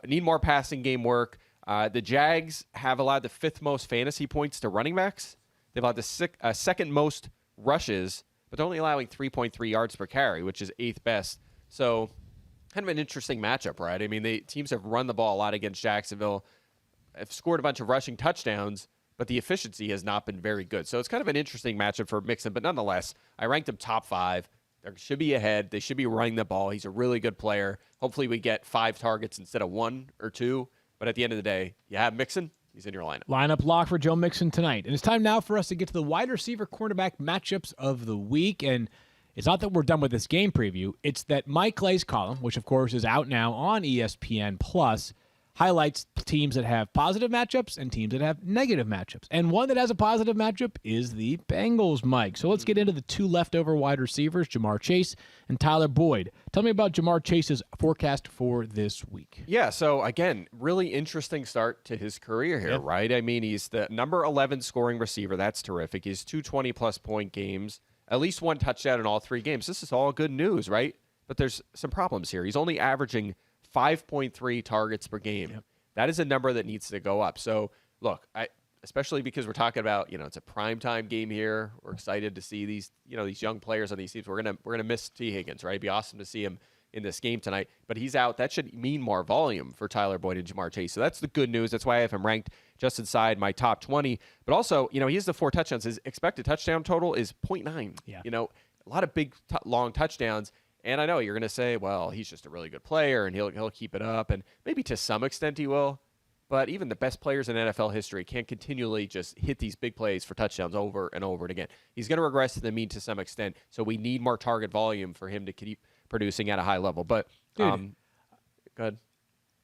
need more passing game work. The Jags have allowed the 5th most fantasy points to running backs. They've allowed the 2nd most rushes, but they're only allowing 3.3 yards per carry, which is 8th best. So kind of an interesting matchup, right? I mean, the teams have run the ball a lot against Jacksonville, have scored a bunch of rushing touchdowns, but the efficiency has not been very good. So it's kind of an interesting matchup for Mixon, but nonetheless, I ranked him top 5. They should be ahead. They should be running the ball. He's a really good player. Hopefully we get 5 targets instead of 1 or 2, but at the end of the day, you have Mixon, he's in your lineup. Lineup lock for Joe Mixon tonight. And it's time now for us to get to the wide receiver cornerback matchups of the week. And it's not that we're done with this game preview. It's that Mike Clay's column, which of course is out now on ESPN+, highlights teams that have positive matchups and teams that have negative matchups. And one that has a positive matchup is the Bengals, Mike. So let's get into the two leftover wide receivers, Jamar Chase and Tyler Boyd. Tell me about Jamar Chase's forecast for this week. Yeah, so again, really interesting start to his career here, right? I mean, he's the number 11 scoring receiver. That's terrific. He's 220-plus point games, at least one touchdown in all 3 games. This is all good news, right? But there's some problems here. He's only averaging 5.3 targets per game. Yep. That is a number that needs to go up. So, look, especially because we're talking about, it's a primetime game here. We're excited to see these young players on these teams. We're gonna miss T. Higgins, right? It'd be awesome to see him in this game tonight. But he's out. That should mean more volume for Tyler Boyd and Jamar Chase. So that's the good news. That's why I have him ranked just inside my top 20. But also, he has the 4 touchdowns. His expected touchdown total is 0.9. Yeah. A lot of big, long touchdowns. And I know you're going to say, well, he's just a really good player, and he'll keep it up, and maybe to some extent he will. But even the best players in NFL history can't continually just hit these big plays for touchdowns over and over and again. He's going to regress to the mean to some extent, so we need more target volume for him to keep producing at a high level. But, go ahead.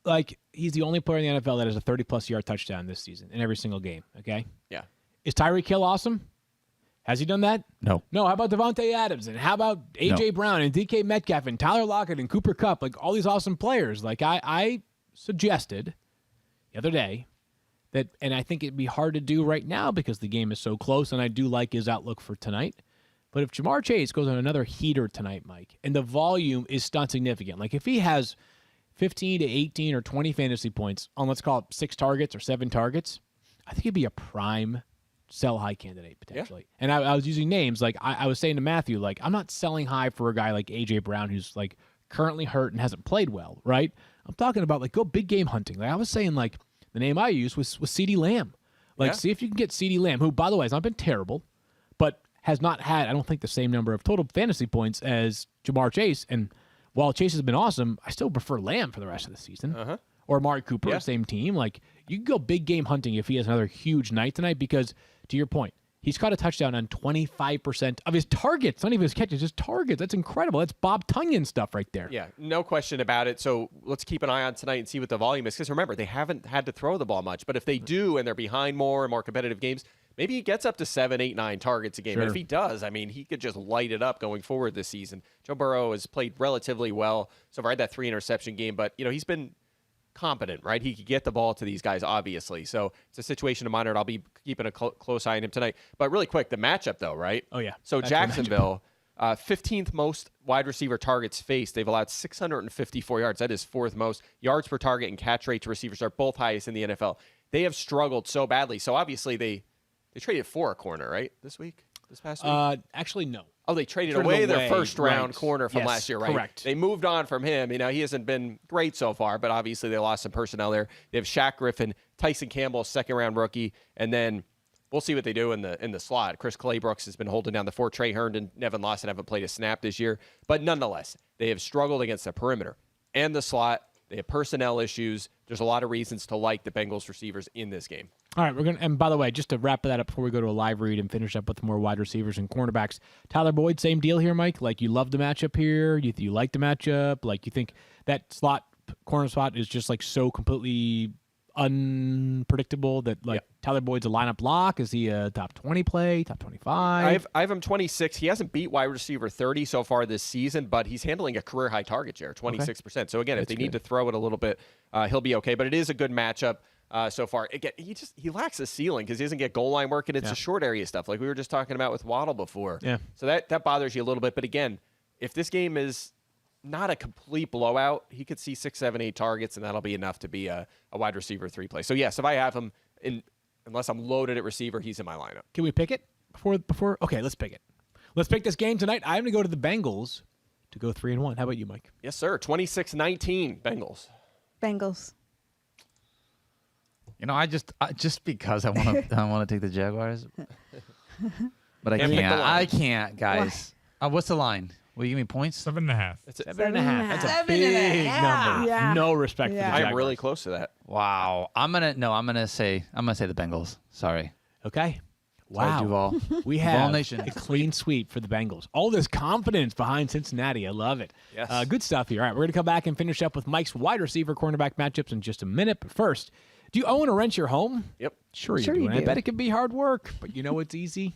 Like, he's the only player in the NFL that has a 30-plus yard touchdown this season in every single game, okay? Yeah. Is Tyreek Hill awesome? Has he done that? No. No, how about Devontae Adams? And how about A.J. Brown and DK Metcalf and Tyler Lockett and Cooper Kupp? Like, all these awesome players. Like, I suggested the other day that, and I think it'd be hard to do right now because the game is so close, and I do like his outlook for tonight. But if Jamar Chase goes on another heater tonight, Mike, and the volume is not significant, like if he has 15 to 18 or 20 fantasy points on, let's call it 6 targets or 7 targets, I think he'd be a prime sell high candidate potentially. Yeah. And I was using names like I was saying to Matthew, like, I'm not selling high for a guy like A.J. Brown who's like currently hurt and hasn't played well, right? I'm talking about like go big game hunting. Like I was saying, like the name I used was CeeDee Lamb. Like see if you can get CeeDee Lamb, who by the way has not been terrible, but has not had, I don't think, the same number of total fantasy points as Jamar Chase. And while Chase has been awesome, I still prefer Lamb for the rest of the season. Or Amari Cooper, same team. Like you can go big game hunting if he has another huge night tonight because, to your point, he's caught a touchdown on 25% of his targets. Not even his catches, just targets. That's incredible. That's Bob Tunyon stuff right there. Yeah, no question about it. So let's keep an eye on tonight and see what the volume is. Because remember, they haven't had to throw the ball much. But if they do and they're behind more and more competitive games, maybe he gets up to 7, 8, 9 targets a game. Sure. And if he does, I mean, he could just light it up going forward this season. Joe Burrow has played relatively well so far. I had that 3-interception game, but he's been competent, right? He could get the ball to these guys, obviously. So it's a situation to monitor. I'll be keeping a close eye on him tonight. But really quick, the matchup, though, right? Oh, yeah. So Jacksonville, 15th most wide receiver targets faced. They've allowed 654 yards. That is 4th most. Yards per target and catch rate to receivers are both highest in the NFL. They have struggled so badly. So obviously they traded for a corner, right, this past week? Actually, no. Oh, they traded away their first-round corner from last year, right? Correct. They moved on from him. He hasn't been great so far, but obviously they lost some personnel there. They have Shaq Griffin, Tyson Campbell, second-round rookie, and then we'll see what they do in the slot. Chris Claybrooks has been holding down the fort. Trey Herndon, Nevin Lawson haven't played a snap this year. But nonetheless, they have struggled against the perimeter and the slot. They have personnel issues. There's a lot of reasons to like the Bengals receivers in this game. All right, and by the way, just to wrap that up before we go to a live read and finish up with more wide receivers and cornerbacks, Tyler Boyd, same deal here, Mike. Like you love the matchup here, you like the matchup, like you think that corner spot is just like so completely unpredictable that Tyler Boyd's a lineup lock. Is he a top 20 play, top 25? I have him 26. He hasn't beat wide receiver 30 so far this season, but he's handling a career high target share, 26%. Okay. So again, if they need to throw it a little bit, he'll be okay. But it is a good matchup. So far, again, he lacks a ceiling because he doesn't get goal line work, and it's the short area stuff like we were just talking about with Waddle before. Yeah. So that bothers you a little bit. But again, if this game is not a complete blowout, he could see 6, 7, 8 targets, and that'll be enough to be a wide receiver 3 play. So yes, if I have him unless I'm loaded at receiver, he's in my lineup. Can we pick it before? Okay, let's pick it. Let's pick this game tonight. I'm going to go to the Bengals to go 3-1. How about you, Mike? Yes, sir. 26-19 Bengals. Bengals. I just because I want to take the Jaguars, but I can't, guys. What's the line? Will you give me points? 7.5. It's 7.5. That's a big number. Yeah. No respect for the Jaguars. I'm really close to that. Wow. I'm gonna say the Bengals. Sorry. Okay. Wow. Duval. We Duval have Nation. a clean sweep for the Bengals. All this confidence behind Cincinnati. I love it. Yes. Good stuff here. All right, we're going to come back and finish up with Mike's wide receiver cornerback matchups in just a minute. But first, do you own or rent your home? Yep. Sure you Sure do. you And I do. bet it can be hard work, but you know it's easy?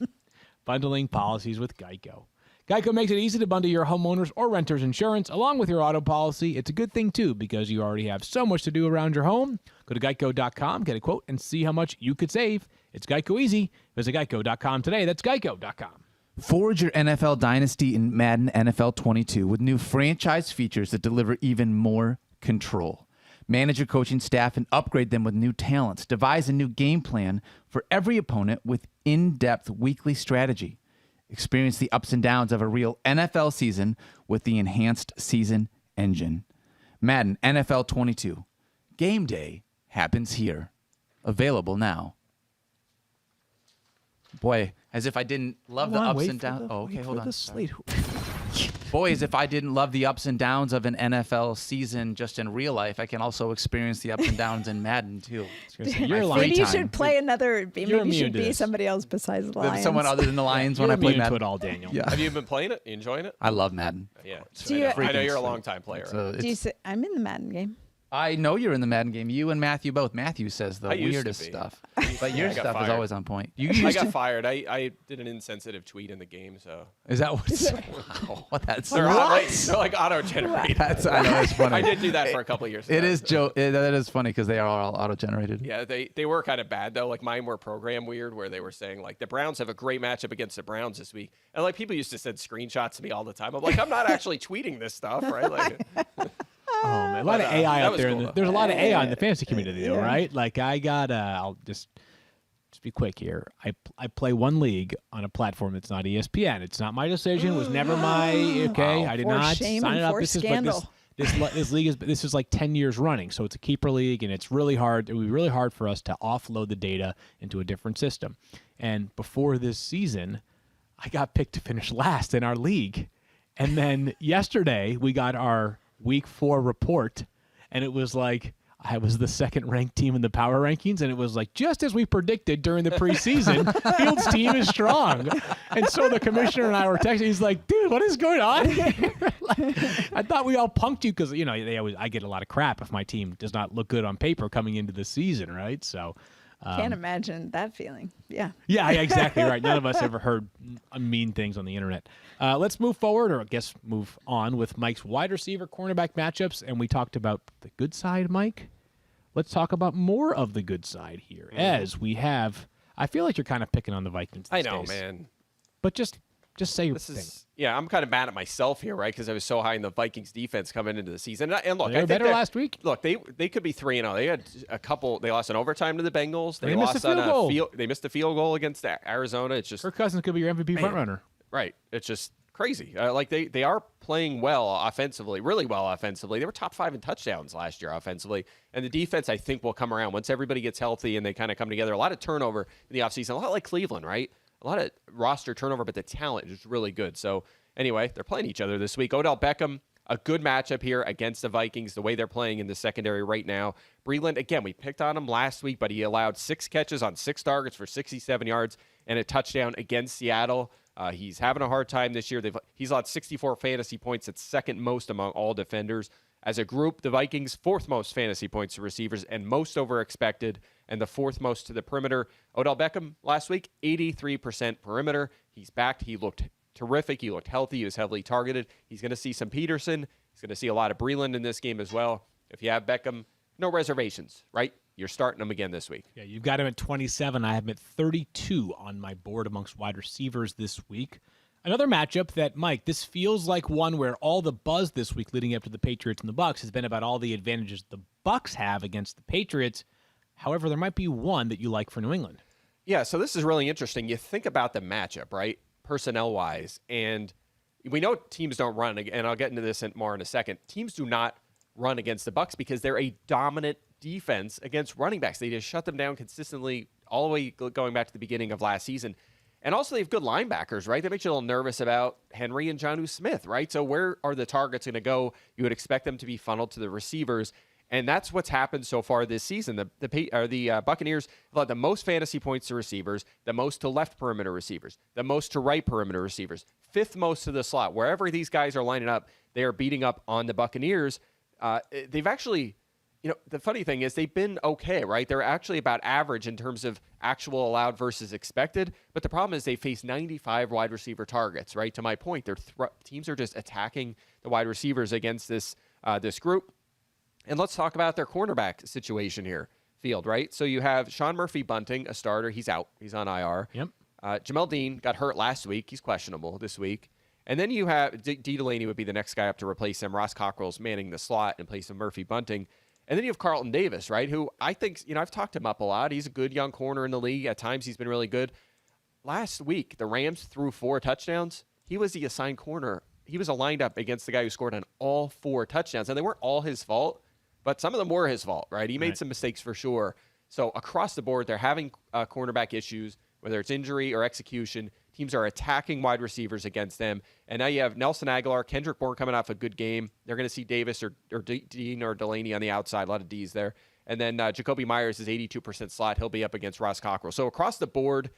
Bundling policies with Geico. Geico makes it easy to bundle your homeowners or renters insurance along with your auto policy. It's a good thing, too, because you already have so much to do around your home. Go to geico.com, get a quote, and see how much you could save. It's Geico easy. Visit geico.com today. That's geico.com. Forge your NFL dynasty in Madden NFL 22 with new franchise features that deliver even more control. Manage your coaching staff and upgrade them with new talents. Devise a new game plan for every opponent with in-depth weekly strategy. Experience the ups and downs of a real NFL season with the enhanced season engine. Madden NFL 22. Game day happens here. Available now. Boy, as if I didn't love the ups and downs. Oh, okay, hold on. Sorry. Boy, as if I didn't love the ups and downs of an NFL season just in real life, I can also experience the ups and downs in Madden, too. You're lying. Maybe you time. should play another. Maybe you immune should to be this. somebody else besides the Lions. Someone other than the Lions when You're I play immune to Madden. it all, Daniel. Yeah. Have you been playing it? You enjoying it? I love Madden. Yeah. Do you- I know you're a Freaking long time player. So Do you say, I'm in the Madden game. I know you're in the Madden game. You and Matthew both. Matthew says the I used to weirdest be. stuff. But your I got stuff is fired. always on point. You I used got to? fired. I did an insensitive tweet in the game, so Is that what? Wow. What that's they're like auto-generated. That's I know it's funny. I did do that for a couple of years. It ago, is so- that is funny because they are all auto-generated. Yeah, they were kind of bad though. Like mine were program weird, where they were saying like the Browns have a great matchup against the Browns this week, and like people used to send screenshots to me all the time. I'm like, I'm not actually tweeting this stuff, right? Like, Oh, man. A lot of But, AI that out was there. cool, though. There's a lot of AI in the fantasy community, though, right? Like, I got, I'll just be quick here. I play one league on a platform that's not ESPN. It's not my decision. It was never my, okay? I did For not shame sign and it up. for This scandal. this league this is like 10 years running, so it's a keeper league, and it's really hard. It would be really hard for us to offload the data into a different system. And before this season, I got picked to finish last in our league. And then yesterday, we got our Week 4 report, and it was like I was the second-ranked team in the power rankings, and it was like just as we predicted during the preseason, Field's team is strong. And so the commissioner and I were texting. He's like, "Dude, what is going on here?" Like, I thought we all punked you because I get a lot of crap if my team does not look good on paper coming into the season, right? So. Can't imagine that feeling. Yeah. Yeah, exactly right. None of us ever heard mean things on the internet. Let's move forward, or I guess move on with Mike's wide receiver cornerback matchups. And we talked about the good side, Mike. Let's talk about more of the good side here, as we have. I feel like you're kind of picking on the Vikings. I these know, days. man. But just say your This thing. is I'm kind of mad at myself here, right? Because I was so high in the Vikings defense coming into the season. And look, They I were think better that- last week. Look, they could be 3-0. They had a couple. They lost in overtime to the Bengals. They missed lost a field on goal. a field. They missed a field goal against Arizona. It's just Kirk Cousins could be your MVP frontrunner. right. It's just crazy. Like they are playing well offensively, really well offensively. They were top 5 in touchdowns last year offensively, and the defense I think will come around once everybody gets healthy and they kind of come together. A lot of turnover in the offseason, a lot like Cleveland, right? A lot of roster turnover, but the talent is really good. So anyway, they're playing each other this week. Odell Beckham, a good matchup here against the Vikings, the way they're playing in the secondary right now. Breland, again, we picked on him last week, but he allowed 6 catches on 6 targets for 67 yards and a touchdown against Seattle. He's having a hard time this year. He's allowed 64 fantasy points. It's second most among all defenders. As a group, the Vikings, 4th most fantasy points to receivers and most over expected, and the 4th most to the perimeter. Odell Beckham last week, 83% perimeter. He's back. He looked terrific. He looked healthy. He was heavily targeted. He's going to see some Peterson. He's going to see a lot of Breland in this game as well. If you have Beckham, no reservations, right? You're starting him again this week. Yeah, you've got him at 27. I have him at 32 on my board amongst wide receivers this week. Another matchup that, Mike, this feels like one where all the buzz this week leading up to the Patriots and the Bucs has been about all the advantages the Bucs have against the Patriots. However, there might be one that you like for New England. Yeah, so this is really interesting. You think about the matchup, right, personnel-wise, and we know teams don't run, and I'll get into this more in a second. Teams do not run against the Bucs because they're a dominant defense against running backs. They just shut them down consistently all the way going back to the beginning of last season. And also they have good linebackers, right? That makes you a little nervous about Henry and Jonnu Smith, right? So where are the targets going to go? You would expect them to be funneled to the receivers. And that's what's happened so far this season. The Buccaneers have allowed the most fantasy points to receivers, the most to left perimeter receivers, the most to right perimeter receivers, fifth most to the slot. Wherever these guys are lining up, they are beating up on the Buccaneers. They've actually, the funny thing is they've been okay, right? They're actually about average in terms of actual allowed versus expected. But the problem is they face 95 wide receiver targets, right? To my point, their teams are just attacking the wide receivers against this group. And let's talk about their cornerback situation here, Field, right? So you have Sean Murphy-Bunting, a starter. He's out. He's on IR. Yep. Jamel Dean got hurt last week. He's questionable this week. And then you have D. Delaney would be the next guy up to replace him. Ross Cockrell's manning the slot in place of Murphy-Bunting. And then you have Carlton Davis, right, who I think, I've talked him up a lot. He's a good young corner in the league. At times he's been really good. Last week, the Rams threw 4 touchdowns. He was the assigned corner. He was lined up against the guy who scored on all 4 touchdowns. And they weren't all his fault, but some of them were his fault, right? He made some mistakes for sure. So across the board, they're having cornerback issues, whether it's injury or execution. Teams are attacking wide receivers against them. And now you have Nelson Aguilar, Kendrick Bourne coming off a good game. They're going to see Davis or Dean or Delaney on the outside. A lot of Ds there. And then Jacoby Myers is 82% slot. He'll be up against Ross Cockrell. So across the board,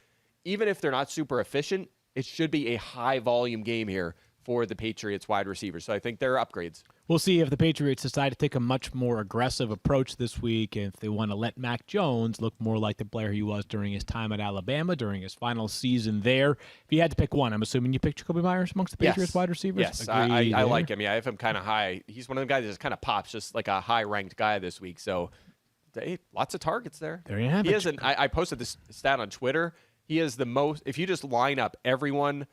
even if they're not super efficient, it should be a high-volume game here for the Patriots wide receivers. So I think they're upgrades. We'll see if the Patriots decide to take a much more aggressive approach this week, and if they want to let Mac Jones look more like the player he was during his time at Alabama, during his final season there. If you had to pick one, I'm assuming you picked Jacoby Myers amongst the Patriots wide receivers? Yes, I like him. Yeah, I have him kind of high. He's one of the guys that just kind of pops, just like a high-ranked guy this week. So lots of targets there. There you have it. I posted this stat on Twitter. He is the most, if you just line up everyone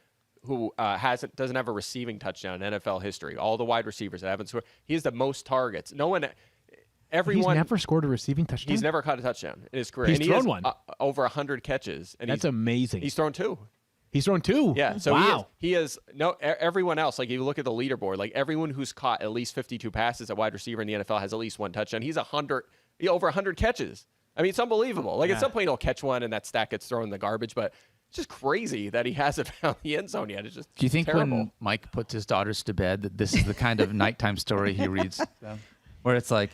who doesn't have a receiving touchdown in NFL history, all the wide receivers that haven't scored, he has the most targets. Everyone. He's never scored a receiving touchdown? He's never caught a touchdown in his career. He's thrown one. Over 100 catches. And that's amazing. He's thrown 2. He's thrown 2? Yeah. So wow. he is everyone else, like if you look at the leaderboard, like everyone who's caught at least 52 passes at wide receiver in the NFL has at least 1 touchdown. He's over 100 catches. I mean, it's unbelievable. Like at some point he'll catch one and that stat gets thrown in the garbage, but it's just crazy that he hasn't found the end zone yet. It's just Do you think terrible. when Mike puts his daughters to bed that this is the kind of nighttime story he reads? Where it's like,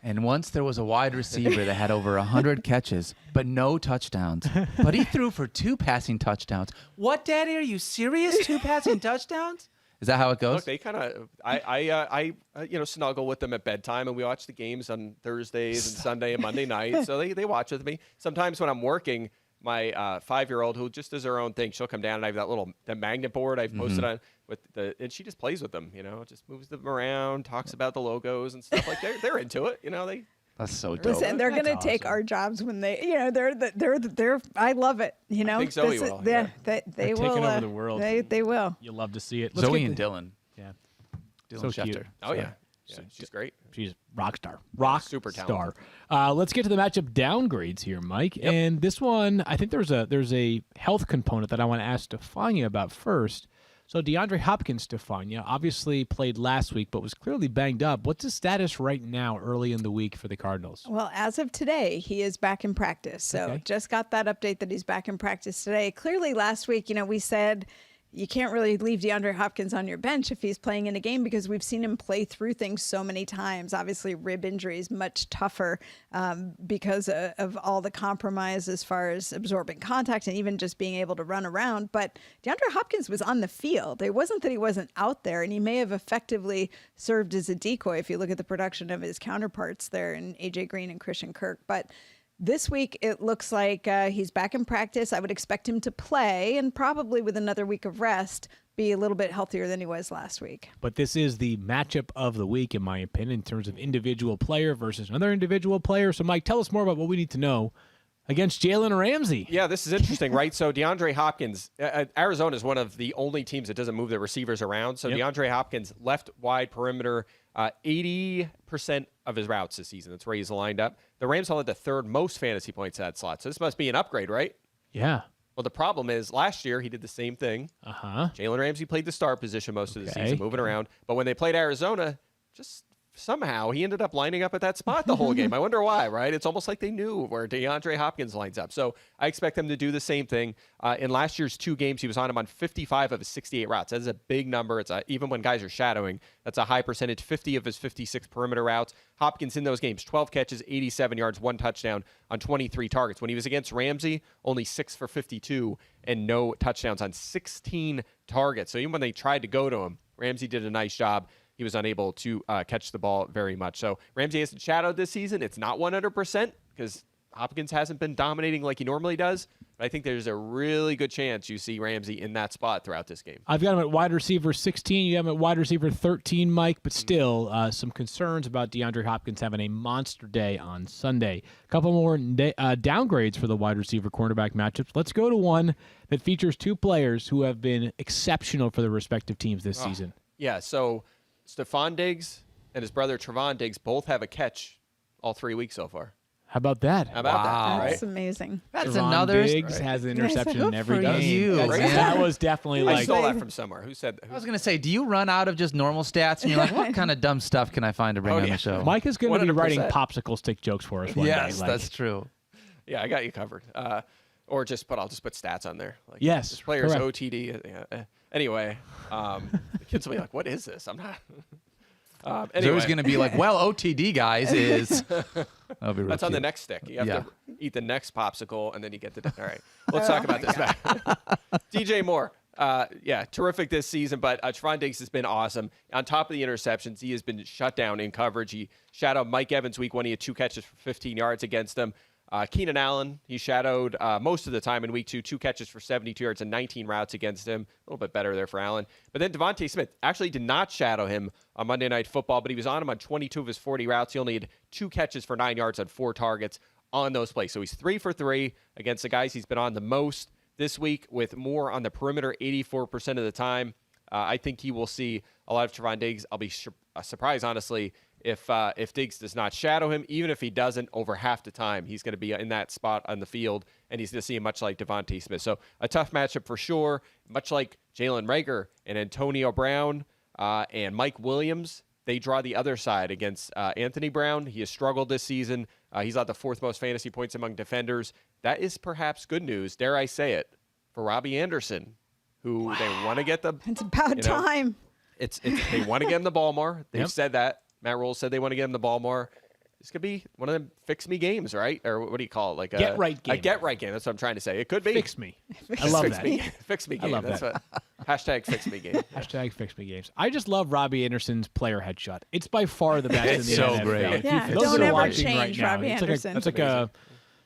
and once there was a wide receiver that had over 100 catches, but no touchdowns. But he threw for 2 passing touchdowns. What, Daddy? Are you serious? 2 passing touchdowns? Is that how it goes? Look, they kind of, I snuggle with them at bedtime, and we watch the games on Thursdays and Sunday and Monday night. So they watch with me. Sometimes when I'm working, my 5-year-old, who just does her own thing, she'll come down and I have the magnet board I've posted on and she just plays with them. Just moves them around, talks about the logos and stuff like they're into it. That's so dope. Listen, they're going to take our jobs when they, they're. I love it. I think Zoe will. They They're will. taking over the world. They will. You'll love to see it. Zoe and Dylan. Yeah. Dylan So Schefter. cute. Oh, yeah. She's great. She's rock star. Super star. talented. Let's get to the matchup downgrades here, Mike. Yep. And this one, I think there's a health component that I want to ask Stephania about first. So DeAndre Hopkins, Stephania, obviously played last week, but was clearly banged up. What's his status right now, early in the week for the Cardinals? Well, as of today, he is back in practice. So just got that update that he's back in practice today. Clearly, last week, we said you can't really leave DeAndre Hopkins on your bench if he's playing in a game because we've seen him play through things so many times. Obviously, rib injury is much tougher because of all the compromise as far as absorbing contact and even just being able to run around. But DeAndre Hopkins was on the field. It wasn't that he wasn't out there, and he may have effectively served as a decoy if you look at the production of his counterparts there in A.J. Green and Christian Kirk. But this week, it looks like he's back in practice. I would expect him to play and probably with another week of rest be a little bit healthier than he was last week. But this is the matchup of the week, in my opinion, in terms of individual player versus another individual player. So, Mike, tell us more about what we need to know against Jalen Ramsey. Yeah, this is interesting, right? So DeAndre Hopkins, Arizona is one of the only teams that doesn't move their receivers around. So DeAndre Hopkins, left wide perimeter, 80% of his routes this season. That's where he's lined up. The Rams only had the 3rd most fantasy points at that slot. So this must be an upgrade, right? Yeah. Well, the problem is last year he did the same thing. Jalen Ramsey played the star position most of the season, moving around. But when they played Arizona, just somehow he ended up lining up at that spot the whole game. I wonder why, right? It's almost like they knew where DeAndre Hopkins lines up. So I expect them to do the same thing. In last year's 2 games, he was on him on 55 of his 68 routes. That is a big number. It's even when guys are shadowing, that's a high percentage. 50 of his 56 perimeter routes. Hopkins in those games, 12 catches, 87 yards, 1 touchdown on 23 targets. When he was against Ramsey, only 6 for 52 and no touchdowns on 16 targets. So even when they tried to go to him, Ramsey did a nice job. He was unable to catch the ball very much. So Ramsey hasn't shadowed this season. It's not 100% because Hopkins hasn't been dominating like he normally does. But I think there's a really good chance you see Ramsey in that spot throughout this game. I've got him at wide receiver 16. You have him at wide receiver 13, Mike. But still, some concerns about DeAndre Hopkins having a monster day on Sunday. A couple more downgrades for the wide receiver cornerback matchups. Let's go to one that features 2 players who have been exceptional for their respective teams this season. Yeah, so Stephon Diggs and his brother Trevon Diggs both have a catch all 3 weeks so far. How about that? How about that? That's Right? amazing. That's Trevon another. Diggs has an interception in every for game. you, That was definitely I like stole that from somewhere. Who said that? I was going to say, do you run out of just normal stats and you're like, what kind of dumb stuff can I find to bring on yeah. the show? Mike is going to be 100%. writing popsicle stick jokes for us one day. Yes, Like, that's true. Yeah, I got you covered. Or I'll just put stats on there. Like, Yes, this player's correct. OTD. Anyway, the kids will be like, "What is this?" I'm not. There's Anyway, always going to be like, well, OTD, guys, is. That'll be real that's on the cute. next stick. You have Yeah. to eat the next popsicle, and then you get the. All right, let's talk about this back. DJ Moore, yeah, terrific this season, but Trevon Diggs has been awesome. On top of the interceptions, he has been shut down in coverage. He shadowed Mike Evans week 1. He had 2 catches for 15 yards against him. Keenan Allen, he shadowed most of the time in week 2, 2 catches for 72 yards and 19 routes against him. A little bit better there for Allen. But then Devontae Smith actually did not shadow him on Monday Night Football, but he was on him on 22 of his 40 routes. He only had 2 catches for 9 yards on 4 targets on those plays. So he's 3 for 3 against the guys he's been on the most this week, with Moore on the perimeter 84% of the time. I think he will see a lot of Trevon Diggs. I'll be surprised, honestly, if Diggs does not shadow him. Even if he doesn't, over half the time, he's going to be in that spot on the field, and he's going to see him much like Devontae Smith. So a tough matchup for sure, much like Jalen Reagor and Antonio Brown and Mike Williams. They draw the other side against Anthony Brown. He has struggled this season. He's at the 4th most fantasy points among defenders. That is perhaps good news, dare I say it, for Robbie Anderson, who they want to get the. It's about time. It's they want to get him the ball more. They've Yep. said that. Matt Rule said they want to get him the ball more. This could be one of them fix me games, right? Or what do you call it? Like Get right game. A get right game. That's what I'm trying to say. It could be. Fix me. I love fix that. Me. Fix me game. love That's that. what hashtag fix me game. Hashtag fix me games. I just love Robbie Anderson's player headshot. It's by far the best in It's the so NFL. great. If you- Yeah, for those don't that are ever watching change right now, Robbie it's Anderson.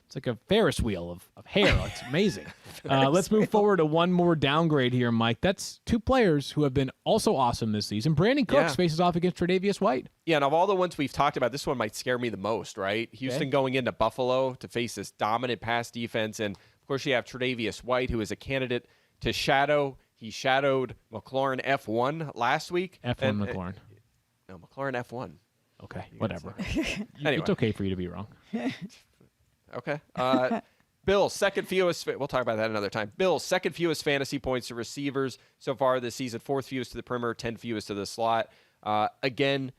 It's like a Ferris wheel of hair. It's amazing. Let's move forward to one more downgrade here, Mike. That's 2 players who have been also awesome this season. Brandon Cooks Yeah. faces off against Tre'Davious White. Yeah, and of all the ones we've talked about, this one might scare me the most, right? Houston going into Buffalo to face this dominant pass defense. And, of course, you have Tre'Davious White, who is a candidate to shadow. He shadowed McLaurin F1 last week. F1 McLaurin. No, McLaurin F1. Okay, whatever. Anyway. It's okay for you to be wrong. Okay. Bill, second fewest. We'll talk about that another time. Bill, second fewest fantasy points to receivers so far this season. 4th fewest to the perimeter, 10th fewest to the slot. Again,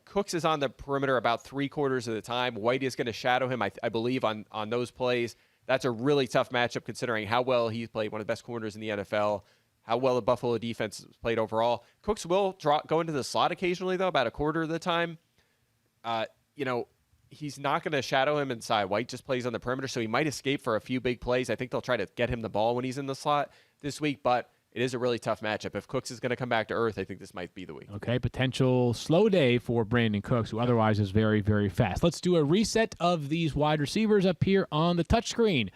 Cooks is on the perimeter about 3/4 of the time. White is going to shadow him, I believe, on those plays. That's a really tough matchup considering how well he's played, one of the best corners in the NFL, how well the Buffalo defense has played overall. Cooks will go into the slot occasionally, though, about 1/4 of the time. He's not going to shadow him inside. White just plays on the perimeter, so he might escape for a few big plays. I think they'll try to get him the ball when he's in the slot this week, but it is a really tough matchup. If Cooks is going to come back to earth, I think this might be the week. Okay, potential slow day for Brandon Cooks, who otherwise is very, very fast. Let's do a reset of these wide receivers up here on the touchscreen.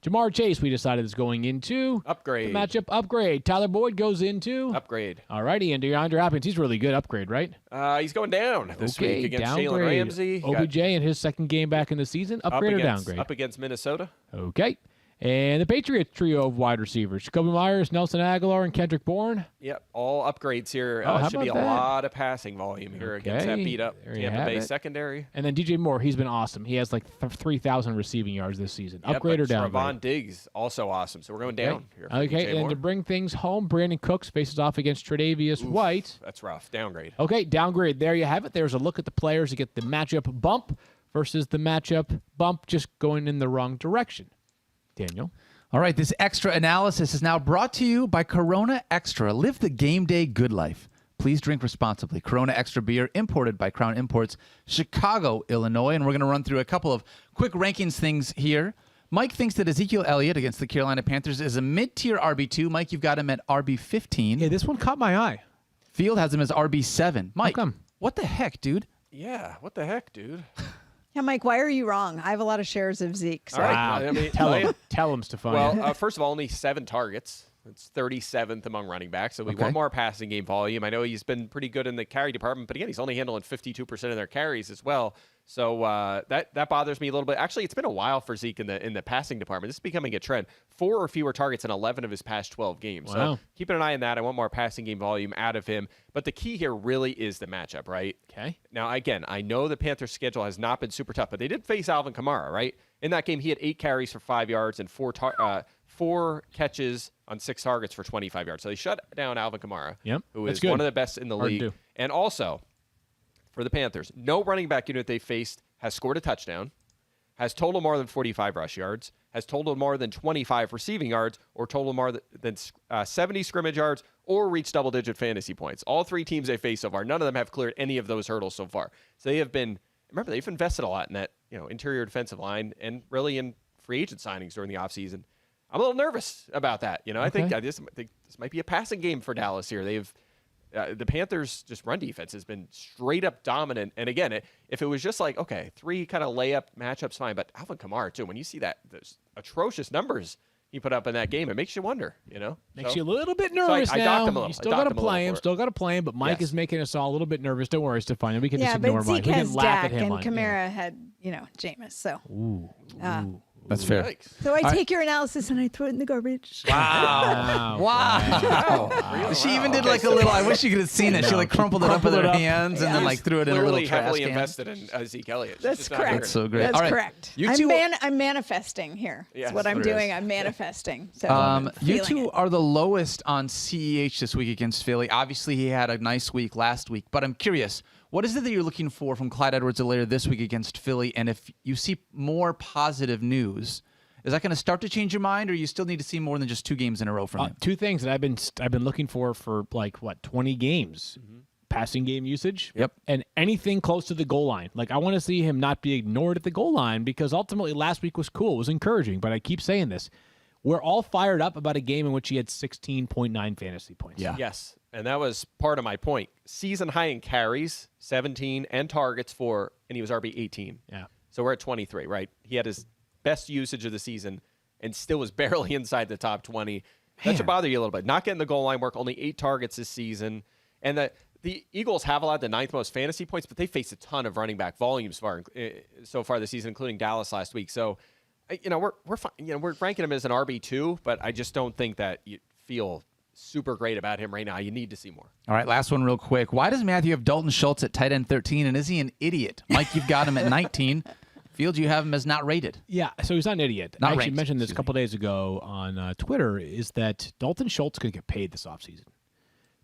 Jamar Chase, we decided, is going into Upgrade. the matchup upgrade. Tyler Boyd goes into Upgrade. All righty, and DeAndre Hopkins, he's really good upgrade, right? He's going down this week against Jalen downgrade. Ramsey. He got OBJ in his second game back in the season, upgrade or downgrade? Up against Minnesota. Okay. And the Patriots trio of wide receivers: Jacoby Myers, Nelson Aguilar, and Kendrick Bourne. Yep, all upgrades here. Oh, how Should be a about that? lot of passing volume here against that Okay, beat up there you Tampa have Bay it. secondary. And then DJ Moore, he's been awesome. He has like 3,000 receiving yards this season. Yep, Upgrade or but downgrade? Trevon Diggs, also awesome. So we're going down here. for Okay, DJ and Moore. to bring things home, Brandon Cooks faces off against Tre'Davious White. That's rough. Downgrade. Okay, downgrade. There you have it. There's a look at the players to get the matchup bump versus the matchup bump just going in the wrong direction. Daniel? All right, this extra analysis is now brought to you by Corona Extra. Live the game day good life. Please drink responsibly. Corona Extra beer imported by Crown Imports, Chicago, Illinois. And we're going to run through a couple of quick rankings things here. Mike thinks that Ezekiel Elliott against the Carolina Panthers is a mid-tier RB2. Mike, you've got him at RB15. Yeah, this one caught my eye. Field has him as RB7. Mike, come? what the heck, dude? Yeah, what the heck, dude? Yeah, Mike, why are you wrong? I have a lot of shares of Zeke. So All right. Wow. I mean, Tell him, Stephania. Well, first of all, only 7 targets. It's 37th among running backs, so we Okay. want more passing game volume. I know he's been pretty good in the carry department, but again, he's only handling 52% of their carries as well. So that bothers me a little bit. Actually, it's been a while for Zeke in the passing department. This is becoming a trend. 4 or fewer targets in 11 of his past 12 games. Wow. So keeping an eye on that. I want more passing game volume out of him. But the key here really is the matchup, right? Okay. Now, again, I know the Panthers' schedule has not been super tough, but they did face Alvin Kamara, right? In that game, he had 8 carries for 5 yards and 4 catches on 6 targets for 25 yards. So they shut down Alvin Kamara, Yep, who that's is good. one of the best in the Hard to league. do. And also, for the Panthers, no running back unit they faced has scored a touchdown, has totaled more than 45 rush yards, has totaled more than 25 receiving yards, or totaled more than 70 scrimmage yards, or reached double-digit fantasy points. All 3 teams they faced so far, none of them have cleared any of those hurdles so far. So they have been, remember, they've invested a lot in that, interior defensive line and really in free agent signings during the offseason. I'm a little nervous about that. I think this might be a passing game for Dallas here. They've the Panthers' just run defense has been straight up dominant. And again, if it was just like, okay, 3 kind of layup matchups, fine. But Alvin Kamara, too, when you see those atrocious numbers he put up in that game, it makes you wonder, Makes So- you a little bit I nervous docked now. him a little. You still I got to docked him a play him. little for it. Still got to play him. But Mike Yes. is making us all a little bit nervous. Don't worry, Stephania. We can yeah, just ignore but Mike. Zeke We has can laugh at Dak him and on Kamara had, Jameis. So, That's fair. Yikes. so I take your analysis and I throw it in the garbage. Wow. Wow. She even did like a little, I wish you could have seen it. She like crumpled it up with Crumpled her it up. hands and then like threw it in a Clearly little trash heavily can. invested in Ezekiel Elliott. She's That's just not correct. here. That's so great. That's All right. correct. You two- I'm manifesting here. Yes, That's what I'm there doing. is. I'm manifesting. So I'm You feeling two it. are the lowest on CEH this week against Philly. Obviously, he had a nice week last week, but I'm curious, what is it that you're looking for from Clyde Edwards-Helaire this week against Philly? And if you see more positive news, is that going to start to change your mind, or you still need to see more than just 2 games in a row from him? 2 things that I've been looking for like 20 games. Passing game usage. Yep. And anything close to the goal line. Like, I want to see him not be ignored at the goal line, because ultimately last week was cool. It was encouraging, but I keep saying this. We're all fired up about a game in which he had 16.9 fantasy points. Yeah. Yes, and that was part of my point. Season high in carries, 17, and targets 4, and he was RB 18. Yeah. So we're at 23, right? He had his best usage of the season and still was barely inside the top 20. That should bother you a little bit. Not getting the goal line work, only 8 targets this season. And the Eagles have allowed the 9th most fantasy points, but they faced a ton of running back volumes so far this season, including Dallas last week. So, we're fine. We're ranking him as an RB2, but I just don't think that you feel super great about him right now. You need to see more. All right, last one real quick. Why does Matthew have Dalton Schultz at tight end 13, and is he an idiot? Mike, you've got him at 19. Field, you have him as not rated. Yeah, so he's not an idiot. Not I actually ranked, mentioned this a excuse couple days ago on Twitter, is that Dalton Schultz could get paid this offseason.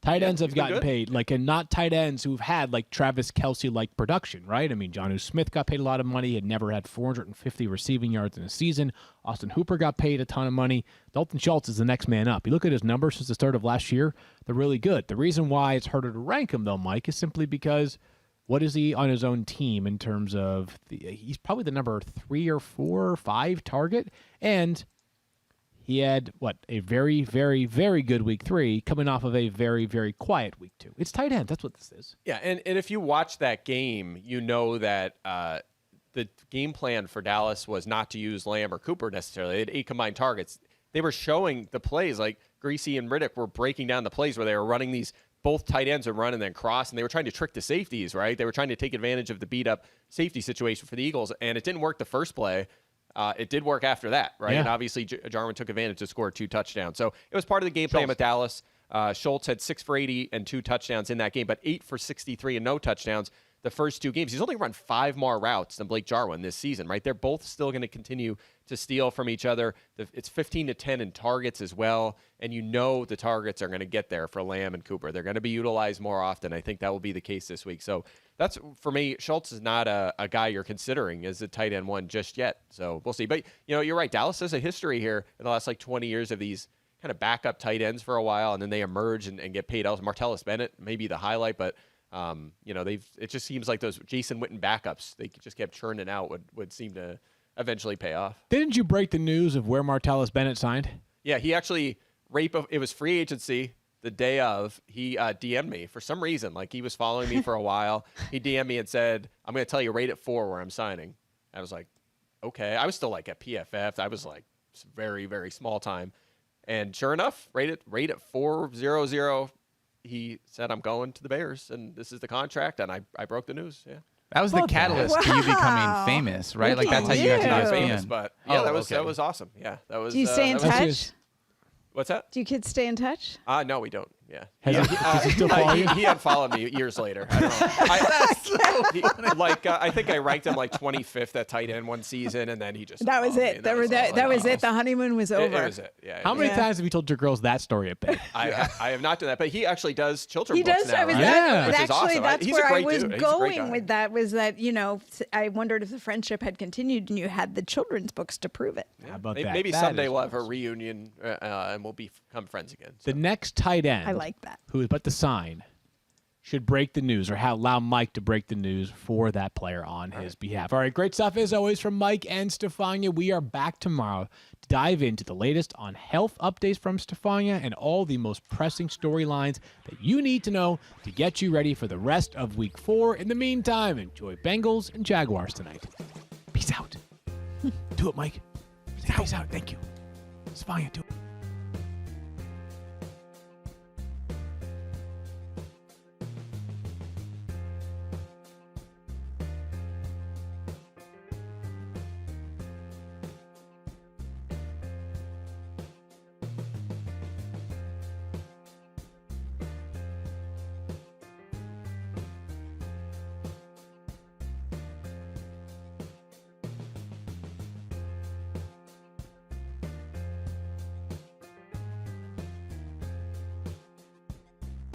Tight ends have he's been gotten good. paid, and not tight ends who've had Travis Kelce-like production, right? I mean, Jonnu Smith got paid a lot of money. He had never had 450 receiving yards in a season. Austin Hooper got paid a ton of money. Dalton Schultz is the next man up. You look at his numbers since the start of last year, they're really good. The reason why it's harder to rank him, though, Mike, is simply because what is he on his own team in terms of he's probably the number 3 or 4 or 5 target, and he had, a very, very, very good week 3 coming off of a very, very quiet week 2. It's tight end. That's what this is. Yeah, and if you watch that game, you know that the game plan for Dallas was not to use Lamb or Cooper necessarily. They had 8 combined targets. They were showing the plays, like Greasy and Riddick were breaking down the plays where they were running these, both tight ends would run and then cross, and they were trying to trick the safeties, right? They were trying to take advantage of the beat-up safety situation for the Eagles, and it didn't work the first play. It did work after that, right? Yeah. And obviously, Jarwin took advantage to score 2 touchdowns. So it was part of the game plan with Dallas. Schultz had 6 for 80 and 2 touchdowns in that game, but 8 for 63 and no touchdowns the first 2 games. He's only run 5 more routes than Blake Jarwin this season, right? They're both still going to continue to steal from each other. It's 15-10 in targets as well, and you know the targets are going to get there for Lamb and Cooper. They're going to be utilized more often. I think that will be the case this week. So that's, for me, Schultz is not a guy you're considering as a tight end 1 just yet. So we'll see. But, you're right. Dallas has a history here in the last, 20 years of these kind of backup tight ends for a while, and then they emerge and get paid out. Martellus Bennett may be the highlight, but it just seems like those Jason Witten backups, they just kept churning out, would seem to eventually pay off. Didn't you break the news of where Martellus Bennett signed? Yeah, he actually, it was free agency the day of, he DM'd me for some reason. He was following me for a while. He DM'd me and said, I'm going to tell you right at 4 where I'm signing. I was like, okay. I was still at PFF. I was very, very small time. And sure enough, right at 4:00, he said, I'm going to the Bears, and this is the contract, and I broke the news. Yeah. That was the catalyst to you becoming famous, right? Look That's how at you got to you. Not ESPN. famous, but yeah, Oh, that was awesome. Yeah, that was. Do you stay in that was- touch? What's that? Do you kids stay in touch? No, we don't. Yeah. Does he still follow you? He unfollowed me years later. I don't know. I think I ranked him 25th at tight end one season, and then he just That was unfollowed me, it. and That was it. The honeymoon was over. It was it. Yeah. How many Yeah. times have you told your girls that story at bed? I have not done that, but he actually does children's He books does. now, I was right? Yeah. Which is actually awesome. that's He's a where I great was dude. He's a great going guy. with that. Was that I wondered if the friendship had continued and you had the children's books to prove it. How about Maybe, that? maybe That someday is we'll have a awesome. reunion and we'll become friends again. So. The next tight end, I like that. who is but to sign, should break the news or allow Mike to break the news for that player on his behalf. All right, great stuff as always from Mike and Stephania. We are back tomorrow to dive into the latest on health updates from Stephania and all the most pressing storylines that you need to know to get you ready for the rest of Week 4. In the meantime, enjoy Bengals and Jaguars tonight. Peace out. Do it, Mike. Peace out. Thank you. Stephania, do it.